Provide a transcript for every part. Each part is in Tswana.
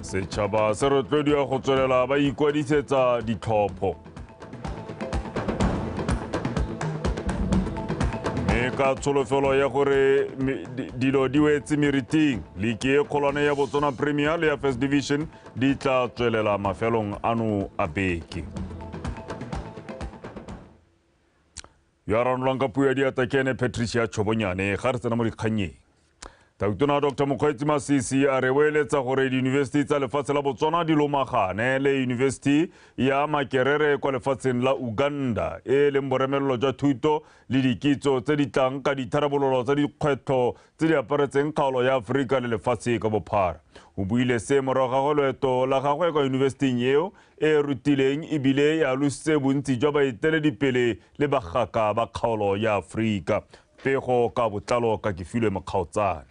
Setšhaba se rotloediwa go tswelela ba ikwadisetsa ditlhopho. Mme ka tsholofelo ya gore dilo di wetse meriting, liki e kgolwane ya Botswana Premier le ya First Division di tla tswelela mafelong ano a beke. Yo a ranolang ka puo ya diatla ke ene Patricia Tshobonyane ga re tsena mo dikganyeng. Tautona Dr. Masisi a re boeletsa gore diyunibesithi tsa lefatshe la Botswana di lomagane le yunibesithi ya Makerere kwa lefatsheng la Uganda e leng boremelelo jwa thuto le dikitso tse di tlang ka ditharabololo tsa dikgwetlho tse di aparetseng kgaolo ya Aforika le lefatshe ka bophara. O buile se morago ga go loeto la gagwe kwa yunibesithing eo e rutileng ebile ya lositse bontsi jwa baeteledipele le bagaka ba kgaolo ya Aforika. Pego ka botlalo ka Kefilwe Mokgaotsane.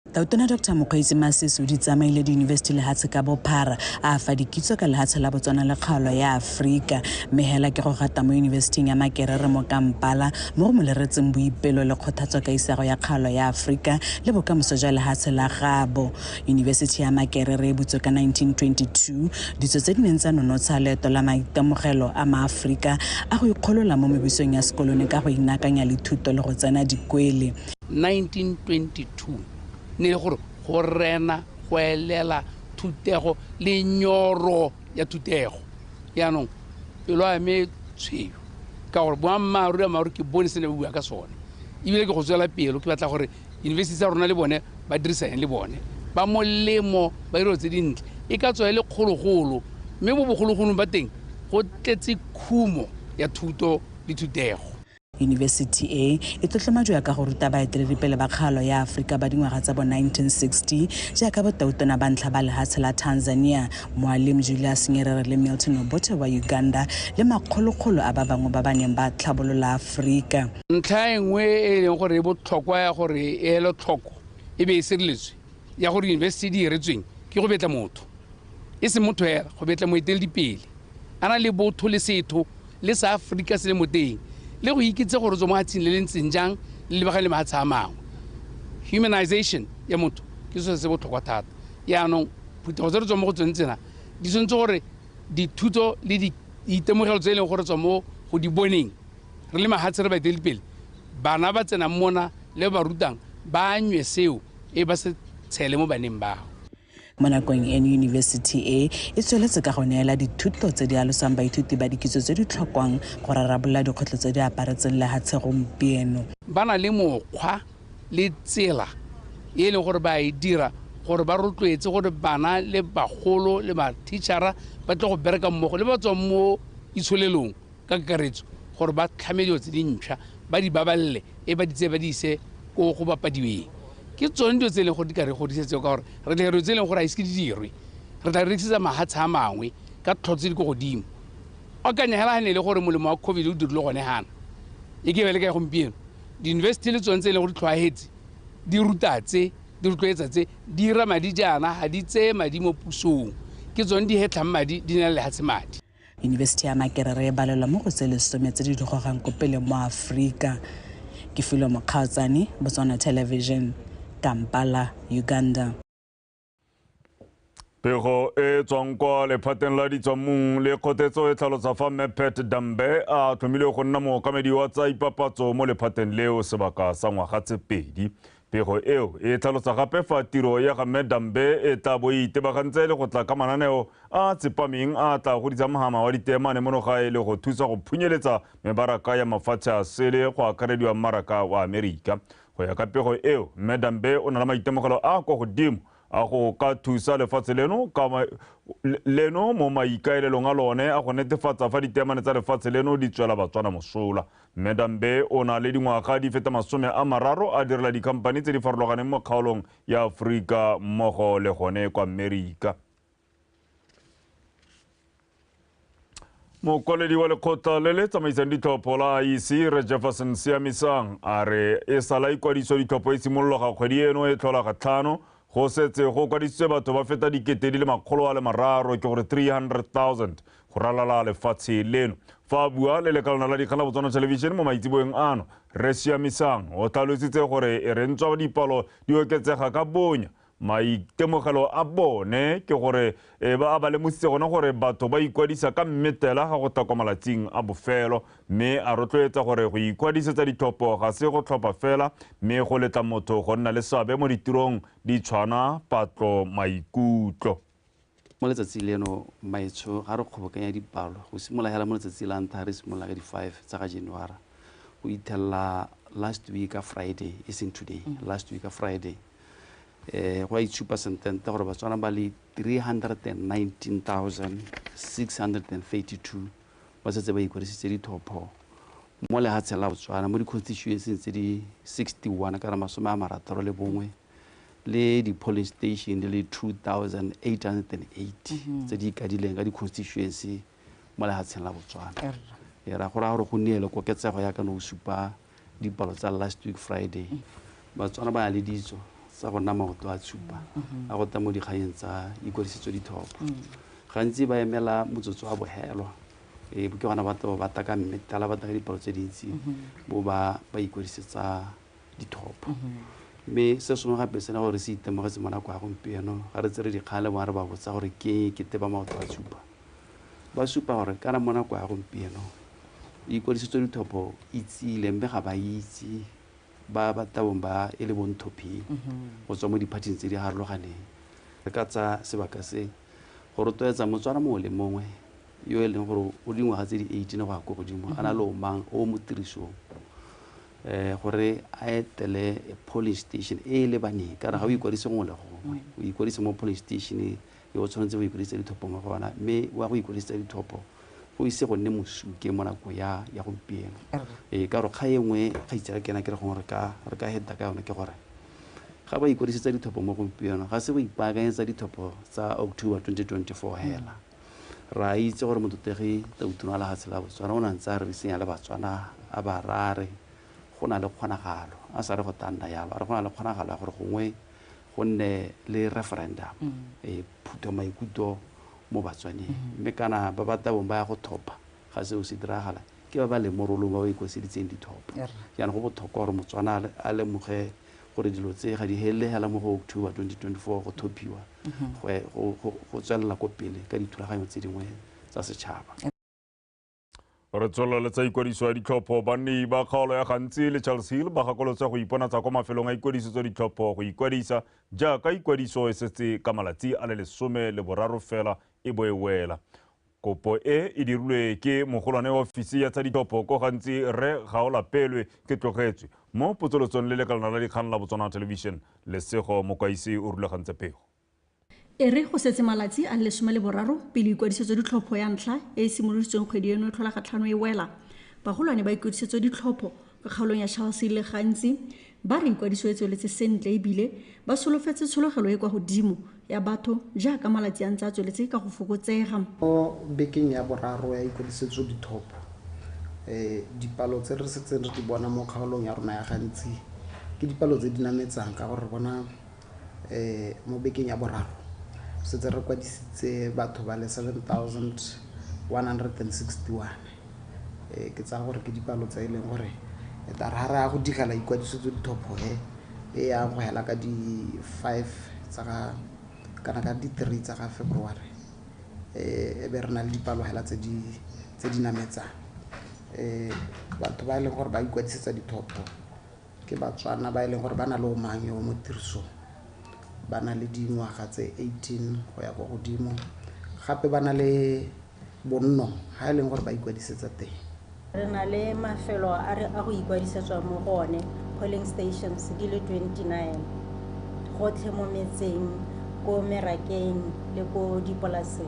Tautona Dr. Masisi o di tsamaile diyunibesithi lehatshe ka bophara a fa dikitso ka lehatshe la Botswana le kgaolo ya Aforika mme hela ke go gata mo yunibesithing ya Makerere mo Kampala mo go moleretseng boipelo le kgothatso ka isago ya kgaolo ya Aforika le bokamoso jwa lehatshe la gabo. Yunibesithi ya Makerere e butswe ka 1922 ditso tse di neng tsa nonotsha leeto la maitemogelo a maAforika a go ikgolola mo mebusong ya sekolone ka go inakanya le thuto le go tsena dikwele. 1922 ne gore go rena go elela thutego le nyoro ya thutego yaanong pelo a me tshweu ka gore boammaaruri a maaruri ke bone se ne bua ka sone ebile ke go tswela pelo ke batla gore university tsa rona le bone ba dirisane le bone ba molemo ba dilo tse dintle e ka tswa le kgologolo mme mo bogologolong ba teng go tletse khumo ya thuto le thutego. University e tlotlomatjwa ka go ruta baeteledipele ba kgaolo ya Aforika ba dingwaga tsa bo 1960 jaaka botautona ba ntlha ba lehatshe la Tanzania Mwalimu Julius Nyerere le Milton Obote wa Uganda le makgolokgolo a ba bangwe ba baneng ba tlhabolola Aforika. Ntlha engwe e leng gore e botlhokwa ya gore e ele tlhoko e be e sireletswe ya gore university di iretsweng ke go betla motho e se motho hela go betla moeteledipele a na le botho le setho le sa Aforika se le moteng le go ikitse gore zo mohatsing le lentseng jang le ba ga le mahatsha a mangwe. Humanization ya motho ke se se botlhokwa thata yaanong phutego tse re tswa mo go tsone tsena di tshwanetse gore dithuto le ditemogelo tse e leng gore tswa mo go di boneng re le mahatshe re baeteledipele bana ba tsena mona le ba rutang ba nywe seo e ba se tshele mo baneng bao. Mo nakong eno yunibesithi e tsweletse ka go neela dithuto tse di alosang baithuti ba dikitso tse di tlhokwang go rarabolola dikgwetlho tse di aparetseng lehatshe gompieno. Ba na le mokgwa le tsela e leng gore ba e dira gore ba rotloetse gore bana le bagolo le matitšhara ba tle go bereka mmogo le ba tswang mo itsholelong ka kakaretso gore ba tlhame dilo tse dintšhwa ba di babalele e ba di tse ba di ise ko go bapadiweng. Ke tsone dilo tse e leng gore di ka re godisetse ka gore re tla re tse e leng gore a ise ke di dirwe re tla rekisetsa mahatshe a mangwe ka tlhotse di go godimo. O kanya hela hane le gore molemo wa COVID o dirile gone hana e ke bele ka gompieno di-university le tsone tse e leng gore di tlhoahetse di rutatse di rotloetsa tse di ira madi jaana ga di tseye madi mo pusong ke tsone di hetlang madi di na le lehatshe madi. University ya Makerere e balelwa mo go tse lesome tse di gogang ko pele mo Aforika. Kefilwe Mokgaotsane, Botswana Television, Kampala, Uganda. Pego e tswang kwa lephateng la ditswamong le kgothetso e tlhalotsa fa Mepet Dambe a tlhomile go nna mookamedi wa tsa ipapatso mo lephateng leo sebaka sa ngwaga tse pedi. Pego eo e tlhalotsa gape fa tiro ya ga Dambe e tla bo e itebagantse le go tla ka mananeo a tsepameng a tla godisa mohama wa ditemane monogae le go thusa go phunyeletsa mebaraka ya mafatshe a sele go akarediwa mmaraka wa Amerika. Go ya ka pego eo Dambe o na le maitemogelo a kwa godimo a go ka thusa lefatshe leno mo maikaelelong a lone a go netefatsa fa ditemane tsa lefatshe leno di tswela Batswana mosola. Dambe o na le dingwaga di feta 30 a direla dikhampani tse di farologaneng mo kgaolong ya Aforika mmogo le gone kwa Amerika. Mokwaledi wa lekgotla le le tsamaisang ditlhopho la IEC Re Jefferson Siamisang a re e sala ikwadiso ditlhopho e simologa kgwedi eno e tlhola ga tlhano go setse go kwadisitswe batho ba feta dikete di le 300 ke gore 300,000 go ralala lefatshe leno. Fa bua le lekalana la dikgang la Botswana Television mo maitseboeng ano Re Siamisang o tlhalositse gore e re ntswa dipalo di oketsega ka bonya maitemogelo a bone ke gore ba ba lemositse gona gore batho ba ikwadisa ka mmetela ga go takwa malatsing a bofelo mme a rotloetsa gore go ikwadisetsa dithopo ga se go tlhopha fela mme go letla motho go nna le seabe mo ditirong di tshwana patlo maikutlo. Mo letsatsi leno maitsho ga re kgobokanya dipalo go simolola hela mo letsatsi la ntlha re simolola ka di 5 tsa ga January go ithella last week a Friday isn't today last week a Friday go a itshupa sentente gore Batswana ba le 319,632 ba setse ba ikwadisitse dithopo mo lehatshe la Botswana mo di constituencies tse di 61 ka masome a marataro le bongwe le di polling station le 2,880 tse di ikadileng ka di constituency mo lehatsheng la Botswana ra go ra gore go neele koketsego ya ka no supa dipalo tsa last week Friday Batswana ba le ditso sa go nna maoto a tshupa a go ta mo dikganyeng tsa ikwadisetso dithopo gantsi ba emela motsotso wa bohelwa ke gona batho ba taka mmetala ba taka dipalo tse dintsi bo ba ikwadisetsa dithopo mme se sengwe gape se na gore se itemogetse mo nako ya gompieno ga re tsere dikgale mo re ba botsa gore ke teba maoto a tshupa ba supa gore kana mo nako ya gompieno ikwadisetso dithopo itsile mme ga ba itse ba tabong ba e le bonthophing go tswa mo diphathing tse di harologaneng re ka tsa sebaka se go rotloetsa Motswana mongwe le mongwe yo e leng gore o dingwaga tse di 18 go ya ko godimo a na le omang o mo tirisong gore a etele polling station e le baneng ka re ga o ikwadise ngwe le gongwe o ikwadise mo polling station yo o tshwanetse go ikwadisa dithopo mo go bona mme wa go ikwadisa dithopo go ise go nne mosuke mo nako ya gompieno ka re kga engwe ga itsela kena ke re gongwe re ka heta ka yone ke gore ga ba ikwadisetsa dithopo mo gompieno ga se go ipaakanyetsa dithopo tsa October 2024 hela ra itse gore mototegi Tautona la lehatshe la Botswana o ntse a re senya le Batswana a barare go na le kgonagalo a sa re go tanna yalo a re go na le kgonagalo ya gore gongwe go nne le referendum phuto maikutlo mo Batswaneng mme kana ba tabong ba ya go thopa ga se o se diragala ke ba le morolo ba o ikwaseditseng dithopo yana go botlhokwa gore Motswana a lemoge gore dilo tse ga di helehela mo go October 2024 go thopiwa go tswelela ko pele ka dithulaganyo tse dingwe tsa setšhaba. Re tswelela tsa ikwadiso ya ditlhopho banni ba kgaolo ya gantsi le Charles Hill ba gakolotsa go ipona tsa kwa mafelong a ikwadisetso ditlhopho go ikwadisa jaaka ikwadiso e setse ka malatsi a le 13 fela e bo e wela. Kopo e dirilwe ke mogolwane wa ofisi ya tsa ditlhopho ko gantsi re Gaolapelwe ke tlogetswe mo potsolotsong le lekalana la dikgang la Botswana Television Lesego Mokaisi o rulagantse pego. E re go setse malatsi a le 13 pele ikwadisetso ditlhopho ya ntlha e simoloditsweng kgwedi eno tlhola gatlhano e wela bagolwane ba ikwadisetso ditlhopho ka kgaolong ya Charles le gantsi ba re ikwadiso e tsweletse sentle ebile ba solofetse tshologelo e kwa godimo ya batho jaaka malatsi a ntse a tsweletse ka go fokotsega mo bekeng ya boraro ya ikwadisetso ditlhopho dipalo tse re setseng re di bona mo kgaolong ya rona ya gantsi ke dipalo tse di nametsang ka gore re bona mo bekeng ya boraro setse re kwadisitse batho ba le 7,161 ke tsa gore ke dipalo tse e leng gore ta ra ra go digala ikwadisetso ditlhopho e ya go hela ka di 5 tsa kana ka di 3 tsa ga February e be re na le dipalo hela tse di nametsang batho ba e leng gore ba ikwadisetsa ditlhopho ke Batswana ba e leng gore ba na le omang yo mo tirisong ba na le dingwaga tse 18 go ya go godimo gape ba na le bonno ha e leng gore ba ikwadisetsa teng re na le mafelo a go ikwadisetswa mo gone polling stations di le 29 gotlhe mo metseng ko merakeng le ko dipolaseng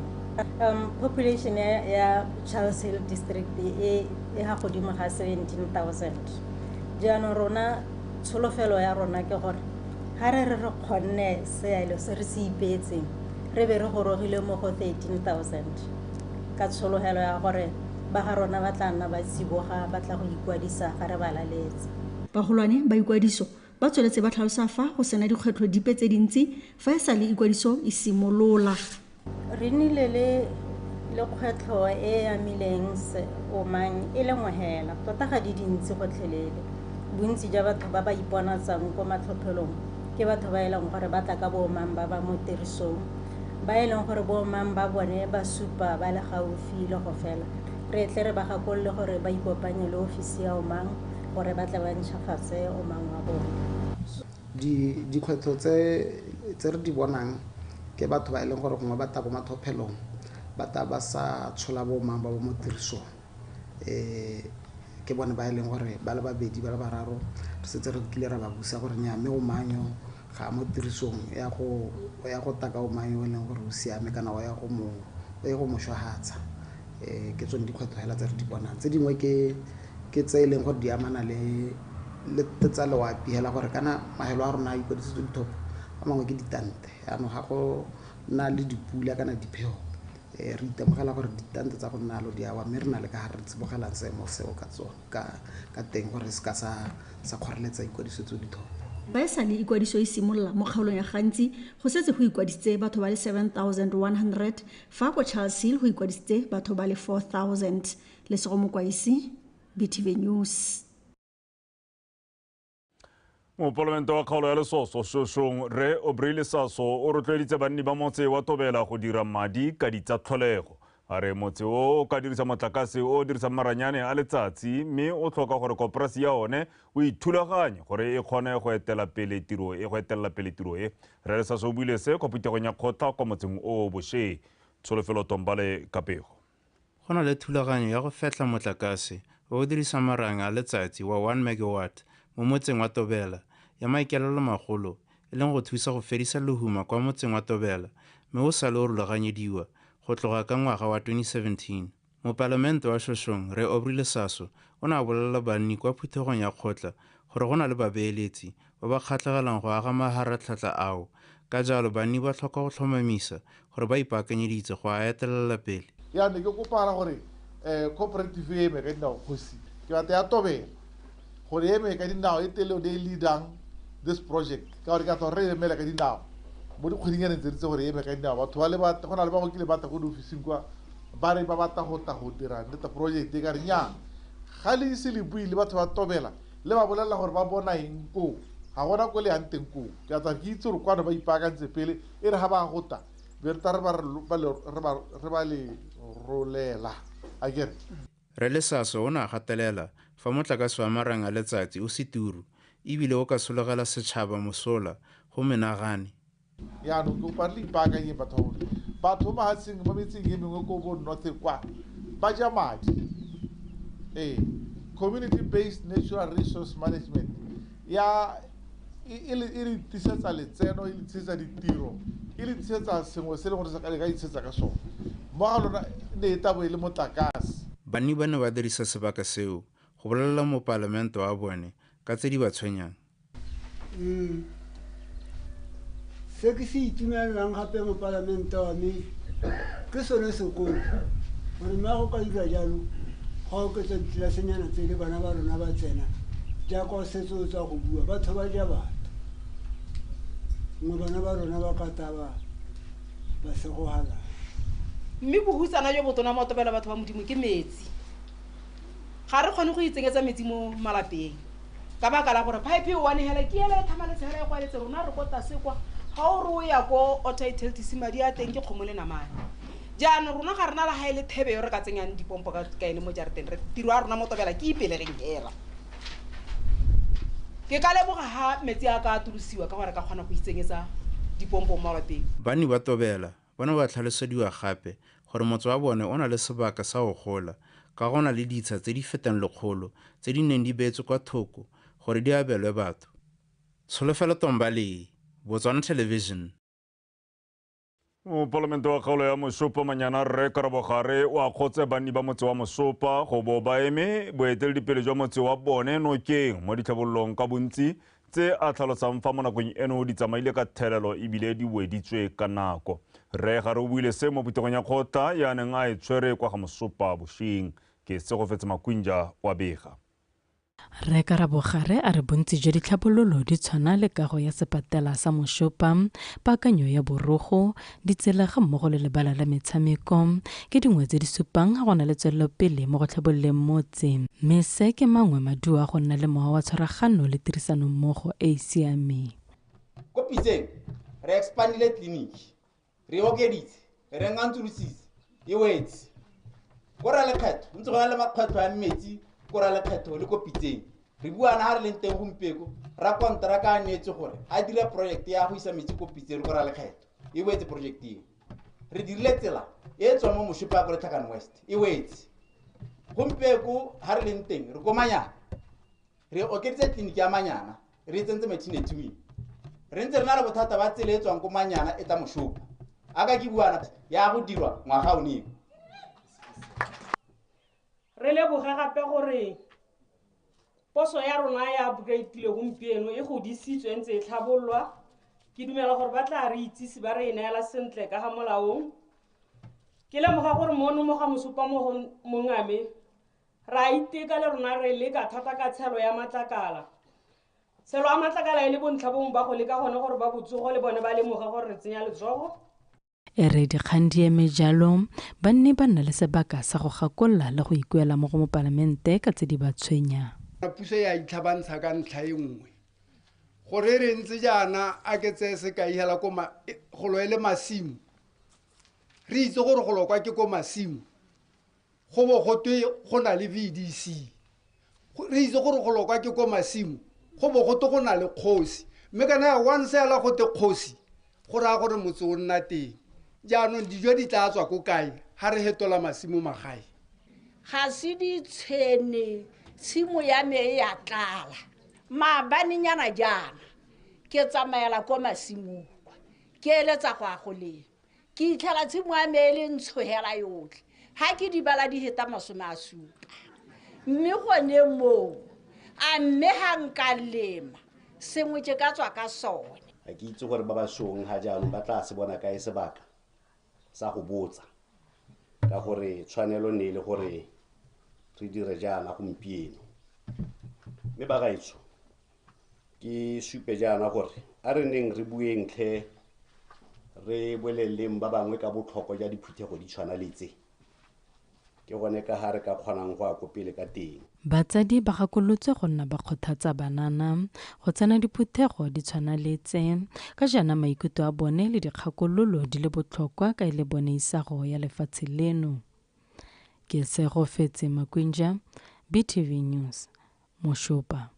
population ya Charles Hill district e ha godimo ga 17,000 jaanong rona tsholofelo ya rona ke gore ha re kgonne seelo se re se ipetseng re be re gorogile mo go 13,000 ka tshologelo ya gore ba ga rona ba tla nna ba tsiboga ba tla go ikwadisa ga re ba laletse bagolwane ba ikwadiso ba tsweletse ba tlhalosa fa go sena dikgwetlho dipe tse dintsi fa e sa le ikwadiso e simolola re nnile le kgwetlho e amileng omang e le ngwehela tota ga di dintsi gotlhelele bontsi jwa batho ba ba iponatsang ko matlhophelong ke batho ba e leng gore ba tla ka boomang ba ba mo tirisong ba e leng gore boomang ba bone ba supa ba le gaufi le go fela re tle re ba gakololle gore ba ikopanye le ofisi ya omang gore ba tla ba ntšhafatse omang wa bone. Dikgwetlho tse re di bonang ke batho ba e leng gore gongwe ba ta ko mathophelong ba ta ba sa tshola boomang ba ba mo tirisong ke bone ba e leng gore ba le babedi ba le bararo re setse re kile ra ba busa gore nya mme omanyo ga mo tirisong ya go taka omanyo e leng gore o siame kana o ya go mo shwahatsa ke tsone dikgwetlho hela tse re di bonang tse dingwe ke tse e leng gore di amana le tsa loapi hela gore kana mahelo a rona a ikwadisitswe dithopo a mangwe ke ditante ano ga go na le dipula kana dipheo re itemogela gore ditante tsa go nna lo di awa mme re na le ka gare re tsibogelang seemo seo ka tsone ka teng gore se ka sa kgoreletsa ikwadisitswe dithopo. Ba sa le ikwadiso e simolola mo kgaolong ya gantsi go setse go ikwadisitse batho ba le 7,100 fa go Charles Hill go ikwadisitse batho ba le 4,000. Lesego Mokwaisi, BTV News. Mopolamento wa kgaolo ya Lesoso Shoshong Re Obrile Saso o rotloeditse banni ba motse wa Tobela go dira madi ka ditsa tlholego. A re motse o ka dirisa motlakase o dirisa maranyane a letsatsi mme o tlhoka gore koporasi ya one o ithulaganye gore e kgone go etela pele tiro e. Re le Saso o buile se kwa putegong ya kgotla kwa motseng o Bosheng. Tsholofelo Tombale Kapego. Go na le thulaganyo ya go fetla motlakase o dirisa marang a letsatsi wa 1 megawatt mo motseng wa Tobela ya maikaelelo magolo e leng go thusa go fedisa lehuma kwa motseng wa Tobela mme o sa le o rulaganyediwa go tloga ka ngwaga wa 2017. Mopalamento wa Shoshong Re Obrile Saso o ne a bolelela banni kwa phuthegong ya kgotla gore go na le babeeletsi ba ba kgatlhegelang go aga maharatlhatlha ao ka jalo banni ba tlhoka go tlhomamisa gore ba ipaakanyeditse go a etelela pele. Ya ne ke kopara gore cooperative e me ka dinao kgosi ke batla ya Tobela gore e me ka dinao e tele o de leadang this project ka gore ka tlo re emela ka dinao mo dikgweding tse ditse gore e me ka dinao batho ba le ba go na le ba go kile ba ta go ofising kwa ba re ba batla go dira the project e ka re nya ga le se le buile batho ba Tobela le ba bolela gore ba bona eng ko ga gona ko le anteng ko ke tla ke itse gore kwana ba ipaakantse pele e re ga ba gota be re ta re ba le rolela again. Re le Saso o ne a gatelela fa motlakase wa marang a letsatsi o se turu ebile o ka sologela setšhaba mosola go menagane. Yaanong ke parle ipaakanye batho mahatseng mo metseng e mengwe ko bo north kwa ba ja madi community based natural resource management ya e re tisetsa letseno e le tisetsa ditiro e le tisetsa sengwe se le gore se ka itshetsa ka sone mo ga lona ne e tabo e le motlakase. Banni ba ne ba dirisa sebaka seo go bolelela mopalamento wa bone ka tse di ba tshwenyang. Se ke se itumelang gape mopalamento wa me ke sone sekolo gore mme go ka dira jalo ga o ketsa ditlasenyana tse le bana ba rona ba tsena jaaka o setse o tswa go bua batho ba ja batho ngwe bana ba rona ba kata ba se go hala mme bohutsana jo botona mo Tobela batho ba modimo ke metsi ga re kgone go itsenyetsa metsi mo malapeng ka baka la gore pipe o wane hela ke ela e thamaletsega e kwaletse rona re kota sekwa ga o re o ya ko otaitiltisi madi a teng ke kgomole namane jaanong rona ga rena la ga e le thebe yo re ka tsenyang dipompo ka kaene mo jareteng re tiro a rona mo Tobela ke ipelegeng hela ke ka leboga ha metsi a ka atolosiwa ka gore ka kgona go itsenyetsa dipompo mo malapeng. Banni ba Tobela bona ba tlhalosediwa gape gore motse wa bone o na le sebaka sa go gola ka gona le ditsha tse di fetang lekgolo tse di neng di beetswe kwa thoko gore di abelwe batho. Tsholofelo Tombale, Botswana Television. Mopalamento wa kgaolo ya Mosupa Manyana Re Karabogare o akgotse banni ba motse wa Mosupa go bo ba eme boeteledipele jwa motse wa bone nokeng mo ditlhabololong ka bontsi tse a tlhalosang fa mo nakong eno di tsamaile ka thelelo ebile di weditswe ka nako. Re ga re buile se mo putegong ya kgotla ya neng a e tshwere kwa ga Mosupa Bosheng ke se go fetse Makwinja wa Bega. Re Karabogare a re bontsi jwa ditlhabololo di tshwana le kago ya sepatela sa Mosupa, paakanyo ya borogo, ditsela ga mmogo le lebala la metshameko ke dingwe tse di supang ga go na le tswelelopele mo go tlhabololeng motse mme se ke mangwe maduo a go nna le mowa wa tshwaragano le tirisano mmogo e e siameng. ko Pitseng re expandile clinic re okeditse re ngantsurusitse e wetse go ra lekgetho ntse go na le makgetho a metsi go ra lekgetho le ko Pitseng re buana ha re leng teng gompieko ra kontraka a netse gore a dire project ya go isa metsi ko Pitseng go ra lekgetho e wetse project e re dirile tsela e tswa mo Mosupa go le Tlhakane West e wetse gompieko ha re leng teng re komanya re okeditse clinic ya Manyana re tsentse maternity wing re ntse re na le bothata ba tsela e tswang ko Manyana e tla Mosupa aka ke buana ya go dirwa ngwaga o ne re leboga gape gore poso ya rona ya upgrade le gompieno e godisitswe ntse e tlhabolwa ke dumela gore ba tla re itsisi ba re neela sentle ka ga molaong ke lemoga gore mono mo ga Mosupa mo ngame ra iteka le rona re le ka thata ka tshelo ya matlakala tshelo a matlakala e le bontlhabong ba go le ka gone gore ba botsogo le bone ba lemoga gore re tsenya letsogo e re dikgang di eme jalo ba nne ba nna le sebaka sa go gakolola le go ikuela mo go mo palamente ka tse di ba tshwenya puso ya itlhabantsha ka ntlha e nngwe gore re ntse jaana a ke tse se ka ihela go lo ele masimo re itse gore go lokwa ke ko masimo go bo go twe go na le VDC re itse gore go lokwa ke ko masimo go bo go twe go na le kgosi mme kana ya once ya la go te kgosi go ra gore motse o nna teng jaanong dijo di tla tswa ko kae ha re hetola masimo magae ga se di tshene tshimo ya me ya tlala mabanenyana jana ke tsamaela ko masimong ke eletsa go a go lema ke itlhela tshimo ya me le ntshogela yotlhe ha ke di bala di heta 70 mme gone moo a mme ha nka lema sengwe ke ka tswa ka sone a ke itse gore ba ba shong ha jaanong ba tla se bona kae sebaka sa go botsa ka gore tshwanelo ne le gore re dire jaana gompieno mme ba gaetsho ke supe jaana gore a re neng re bueng tlhe re boleleng ba bangwe ka botlhokwa ja diphuthego di tshwana le tse ke gone ka ha re ka kgonang go a kopele ka teng batsadi ba gakolotswe go nna ba kgothatsa banana go tsena diphuthego di tshwana le tse ka jana maikutlo a bone le dikgakololo di le botlhokwa ka ile bone isago ya lefatshe leno ke se go fetse Makwinja BTV News Mosupa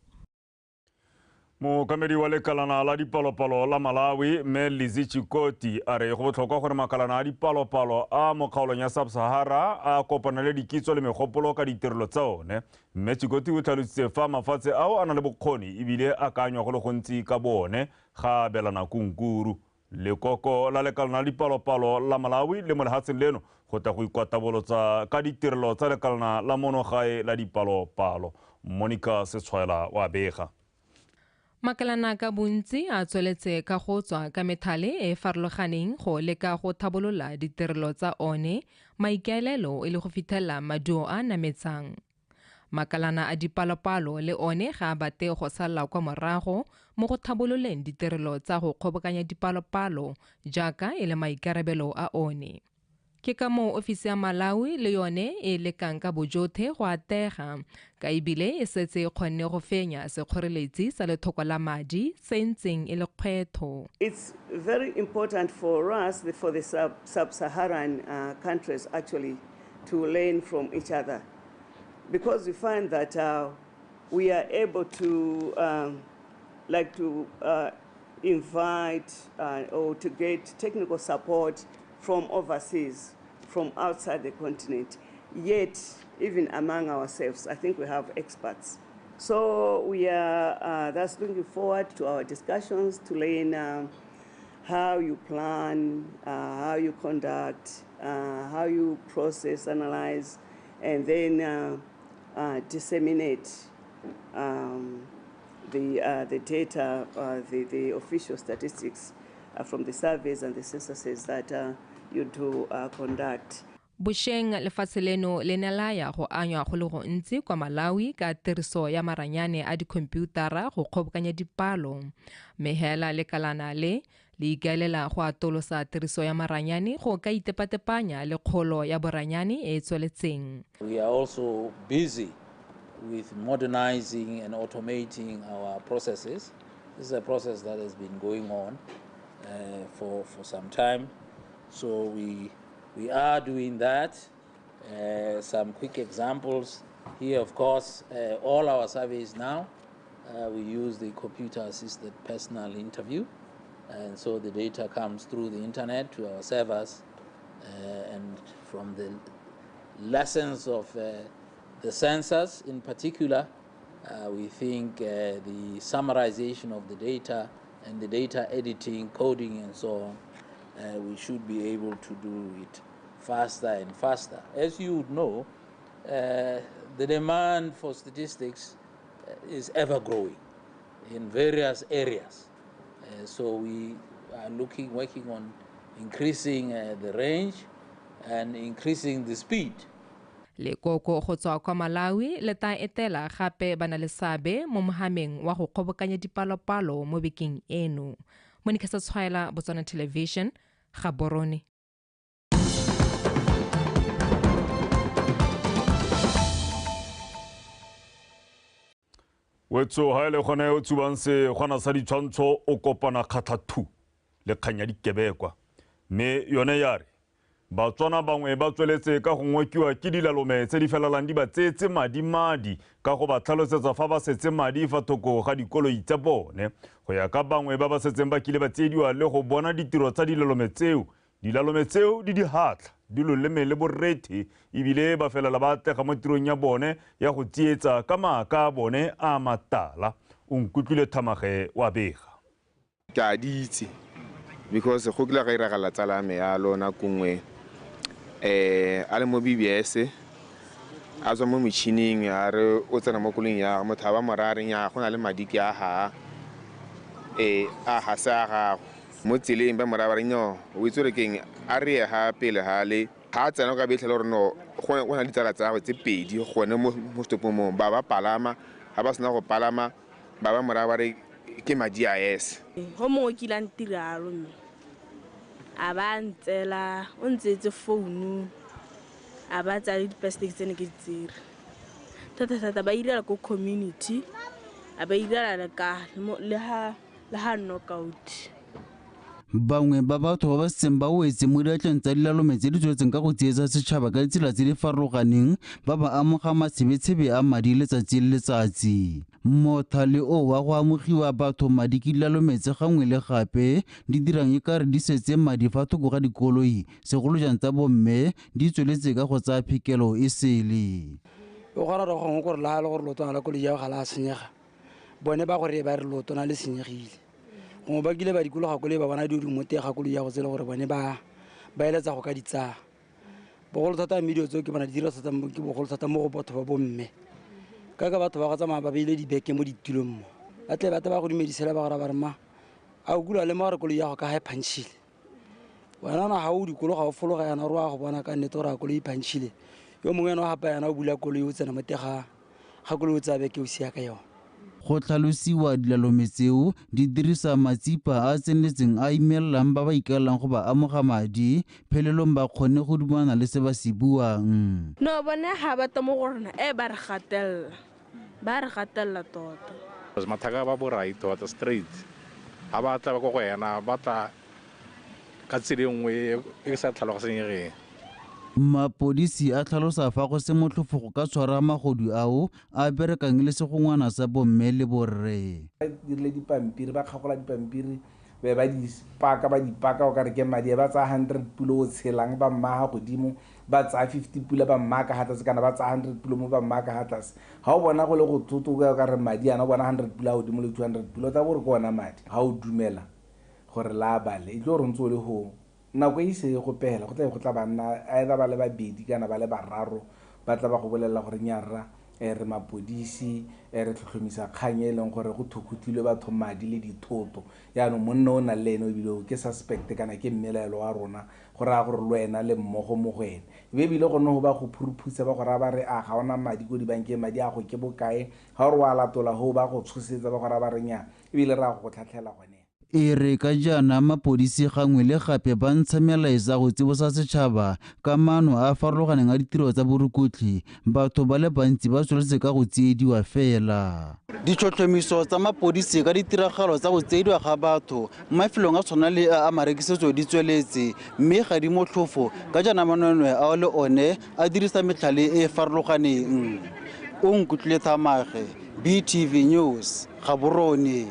Mokamedi wa lekalana la dipalopalo la Malawi Melizi Chikoti a re go botlhokwa gore makalana a dipalopalo a mo kgaolong ya Sub-Sahara a kopana le dikitso le megopolo ka ditirelo tsa one mme Chikoti o tlhalositse fa mafatshe ao a na le bokgoni ebile a kanywa go le gontsi ka bone ga belana kunkuru lekoko la lekalana la dipalopalo la Malawi le mo lehatsheng leno go tla go ikwatabolotsa ka ditirelo tsa lekalana la monogae la dipalopalo Monica Setswaela wa bega Makalana ka bontsi a tsweletse ka go tswa ka methale e farologaneng go leka go thabolola ditirelo tsa one maikaelelo e le go fitlhela maduo a nametsang. Makalana a dipalopalo le one ga a bate go sala kwa morago mo go thabololeng ditirelo tsa go kgobokanya dipalopalo jaaka e le maikarabelo a one. Ke ka mo ofisi ya Malawi le yone e lekang ka bojothe go atega ka ebile e setse kgonne go fenya sekgoreletsi sa lethoko la madi se ntseng e le kgwetho. It's very important for us, for the sub-Saharan countries actually, to learn from each other because we find that we are able to invite or to get technical support from overseas, from outside the continent. Yet, even among ourselves, I think we have experts. So we are thus looking forward to our discussions to learn how you plan, how you conduct, how you process, analyze, and then disseminate the data, the official statistics from the surveys and the censuses that you do conduct. Busheng lefatshe leno le nelaya go anywa go le go ntsi kwa Malawi ka tiriso ya maranyane a dikhomputara go kgobokanya dipalo. Mehela lekalana le ikaelela go atolosa tiriso ya maranyane go ka itepatepanya le kgolo ya boranyane e tsweletseng. We are also busy with modernizing and automating our processes This is a process that has been going on for some time. So we are doing that. Some quick examples here, of course, all our surveys now, we use the computer-assisted personal interview. And so the data comes through the internet to our servers. And from the lessons of the census in particular, we think the summarization of the data and the data editing, coding, and so on, we should be able to do it faster and faster. As you would know, the demand for statistics is ever growing in various areas. So we are working on increasing the range and increasing the speed. Lekoko go tswa kwa Malawi le ta etela gape bana le seabe mo mohameng wa go kgobokanya dipalopalo mo bekeng eno. Monica SETSWANA, Botswana Television, Gaborone. Wetso ha ile gone o tsubang se gona sa ditshwantsho o kopana kgathathu le kganya dikebekwa me yone yare Batswana bangwe ba tsweletse ka go ngwekiwa ke dilalome tse di felalang di ba tsetse madi ka go ba tlhalosetsa fa ba setse madi fa thoko ga dikoloi tsa bone go ya ka bangwe ba ba setseng ba kile ba tsediwa le go bona ditiro tsa dilalome tseo di dihatla di loleme le borrethe ebile ba felela ba atlega mo tirong ya bone ya go tsietsa ka maaka bone a matala o nkutlwile Thamage wa bega ka ditse because go kile ga iragala tsala me ya lona kungwe a le mo BBS a tswa mo metšhining a re o tsena mo koleng ya motho ba morareng ya go na le madiki a ha sa ga mo tseleng ba morabareng no o itse re keng a re ha pele ha le ha tsena ka betlhela gore no go na ditsala tsa go tse pedi gone mo stopong mo ba palama ha ba sena go palama ba morabare ke madi a go mo kilang tiralo mme a ba ntsela o ntsetse founu a ba tsa di-plastic tsene ke tsere thata ba irela ko community a ba irela le ha knockout. Bangwe ba batho ba ba setseng ba wetse mo diatleng tsa dilalome tse di tswetseng ka go tsietsa setšhaba ka ditsela tse di farologaneng ba ba amoga matshebetshebe a madi letsatsi le letsatsi. Mothale o wa go amogiwa batho madi ke dilalome tse gangwe le gape di dirang e ka re di setse madi fa thoko ga dikoloi segolo jang tsa bomme di tsweletse ka go tsaya phikelo e sele. O gona re gongwe gore la le gore lotona la koloi ya ga la senyega bone ba gore ba re lotona le senyegile go ba kile ba dikolo ga koloi ba bona di mo tega koloi ya go tsela gore bone ba eletsa go ka ditsa bogolo thata medio tso ke bona di dira thata ke bogolo thata mo go batho ba bomme ka batho ba go tsamaya ba beile dibeke mo ditulong mo atle batho ba go dumedisela ba gore ba re ma a o kula le mo gore koloi ya go ka ha phanchile wena na ha o dikolo ga o fologa yana ro a go bona ka nnete gore a koloi phanchile yo mongwe no hapa yana o bula koloi o tsena mo tega ga koloi o tsa beke o sia ka yona. Go tlhalosiwa dilalome tseo di dirisa matsipa a tseneletseng a imelang ba ba ikaelang go ba amoga madi phelelong ba kgone go dumana le se ba se buang. No bone ha ba tamo gorona ba re gatella tota mathaka ba borai tota straight ha ba tla ba go yena ba tla ka tsela nngwe e sa tlhalogaseng Mapodisi a tlhalosa fa go se motlhofo go ka tshwara magodu ao a berekang le segongwana sa bomme le borre. Dirile dipampiri ba kgagola dipampiri be ba dipaka o ka re ke madi ba tsa 100 pulo o tshelang ba mmaga godimo ba tsa 50 pula ba mmaka hatase kana ba tsa 100 pulo mo ba mmaka hatase ha o bona go le go tutuka ka re madi ana o bona 100 pula godimo le 200 pula ta gore go ona madi ha o dumela gore la bale e tlo re ntse le ho nako e se go pela go tla banna either ba le babedi kana ba le bararo ba tla ba go bolela gore nyarra re mapodisi re tlhotlhomisa kganye e leng gore go thukutilwe batho madi le dithoto yaanong monna o na le ene o bile ke suspect kana ke mmelelo wa rona gore a gore le wena le mmogo mo go ene e bile go no ba go phuruphusa ba gore ba re a ga ona madi go dibankeng madi a go ke bokae ga gore wa latola ho ba go tshosetsa ba gore ba re nya e bile ra go tlhatlhela gone. e re ka jaana mapodisi gangwe le gape ba ntsha melaetsa go tsibosa setšhaba ka maano a a farologaneng a ditiro tsa borukutli batho ba le bantsi ba tsweletse ka go tsiediwa fela. Ditlhotlhomiso tsa mapodisi ka ditiragalo tsa go tsiediwa ga batho mo mafelong a tshwana le a marekisetso di tsweletse mme ga di motlhofo ka jaana manweenwee ao le one a dirisa metlhale e e farologaneng. O nkutlwile Thamaga, BTV News, Gaborone.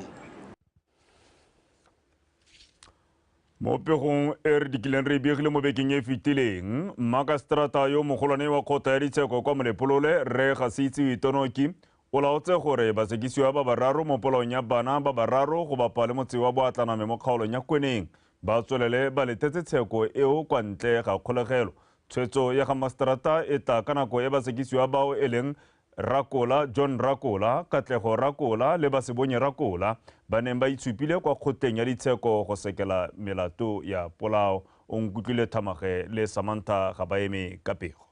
Mo pegong e re dikileng re begile mo bekeng e fetileng makaseterata yo mogolwane wa kgota ya ditsheko kwa Molepolole re ga se itsewe Tonoki o laotse gore basekisiwa ba bararo mo polaong ya bana ba bararo go bapa le motse wa Boatlaname mo kgaolong ya Kweneng ba tswelele ba letetse tsheko eo kwa ntle ga kgolegelo. Tshwetso ya ga maseterata e tla ka nako e basekisiwa bao e leng Rakola John Rakola, Katlego Rakola le Basebonye Rakola ba neng ba itshupile kwa kgoteng ya ditsheko go sekela melato ya polao. O nkutlwile Thamaga le Samantha ga ba eme ka pego.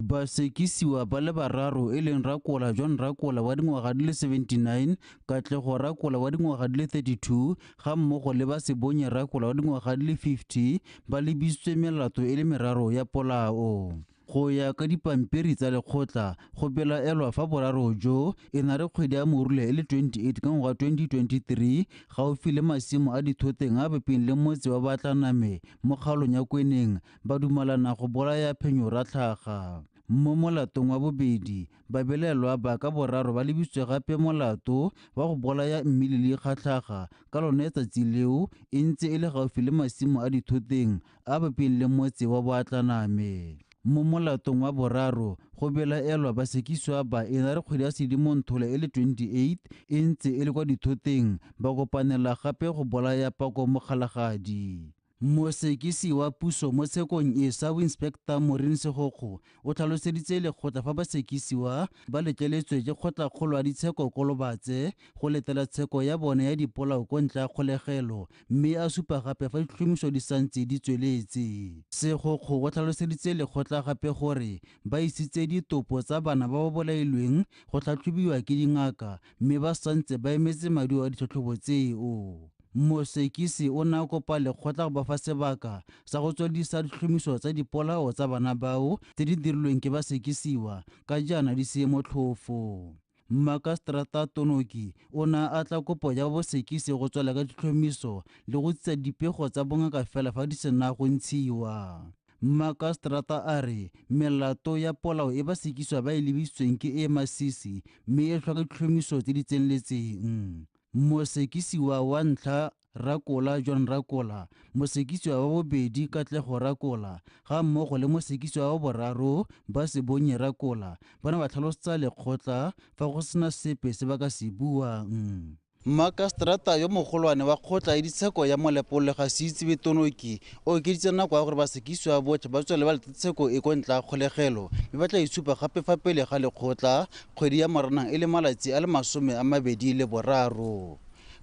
Basekisiwa ba le bararo e leng Rakola John Rakola wa dingwaga di le 79, Katlego Rakola wa dingwaga di le 32 ga mmogo le Basebonye Rakola wa dingwaga di le 50 ba lebisitswe melato e le meraro ya polao. Go ya ka dipampiri tsa lekgotla go belaelwa fa boraro jo e na re kgwedi ya Morule e le 28 ka ngwaga 2023 gaufi le masimo a dithoteng a bapeng le motse wa Boatlaname mo kgaolong ya Kweneng ba dumalana go bolaya phenyo ra tlhaga. Mo molatong wa bobedi babelelwa ba ka boraro ba lebisitswe gape molato wa go bolaya mmile le kgatlhaga ka lone tsatsi leo e ntse e le gaufi le masimo a dithoteng a bapeng le motse wa Boatlaname. Mo molatong wa boraro go belaelwa basekisiwa ba e na re kgwedi ya Sedimonthole e le 28 e ntse e le kwa dithoteng ba kopanela gape go bolaya Pako Mogalagadi. Mosekisi wa puso mo tshekong e Sub Inspector Maureen Segokgo o tlhaloseditse lekgotla fa basekisiwa ba letleletswe ke kgotlakgolo ya ditsheko Kolobatse go letela tsheko ya bone ya dipolao ko ntle ya kgolegelo mme a supa gape fa ditlhomiso di santse di tsweletse. Segokgo o tlhaloseditse lekgotla gape gore ba isitse ditopo tsa bana ba ba bolailweng go tlhatlhobiwa ke dingaka mme ba santse ba emetse maduo a ditlhotlhobo tseo. Mosekisi o na kopa lekgotla go ba fa sebaka sa go tswedisa ditlhomiso tsa dipolao tsa bana bao tse di dirilweng ke basekisiwa ka jaana di se motlhofo. Makaseterata Tonoki o na a tla kopo ya bosekisi go tswela ka ditlhomiso le go tsitsa dipego tsa bongaka fela fa di sena go ntshiwa. Makaseterata a re melato ya polao e basekisiwa ba e lebisitsweng ke e masisi mme e tlhoka ditlhomiso tse di tseneletseng. Mosekisiwa wa ntlha Rakola John Rakola, mosekisiwa wa bobedi Katlego Rakola ga mmogo le mosekisiwa wa boraro Basebonye Rakola ba ne ba tlhalosetsa lekgotla fa go sena sepe se ba ka se buang. Makaseterata yo mogolwane wa kgotla ya ditsheko ya Molepolole ga se itsewe Tonoki o okeditse nako ya gore basekisiwa botlhe ba tswele ba lete tsheko e ko ntle ya kgolegelo mme ba tla isupa gape fa pele ga lekgotla kgwedi ya Moranang e le malatsi a le 23.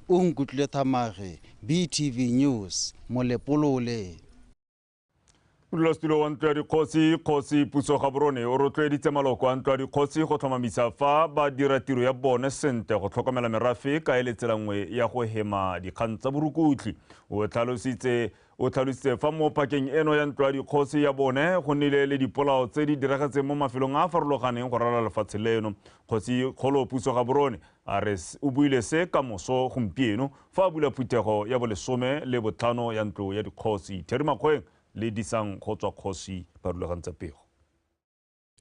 O nkutlwile Thamaga, BTV News, Molepolole. Modulasetulo wa ntlo ya dikgosi Kgosi Puso Gaborone o rotloeditse maloko a ntlo ya dikgosi go tlhomamisa fa ba dira tiro ya bone sentle go tlhokomela merafe ka e letsela nngwe ya go hema dikgang tsa borukutli. O tlhalositse fa mo pakeng eno ya ntlo ya dikgosi ya bone go nnile le dipolao tse di diragetseng mo mafelong a a farologaneng go ralala lefatshe leno. Kgosi Kgolo Puso Gaborone a re o buile se ka moso gompieno fa a bula phuthego ya bo-15 ya ntlo ya dikgosi. Theri Makgweng le disang go tswa kgosi ba rulagantsa pego.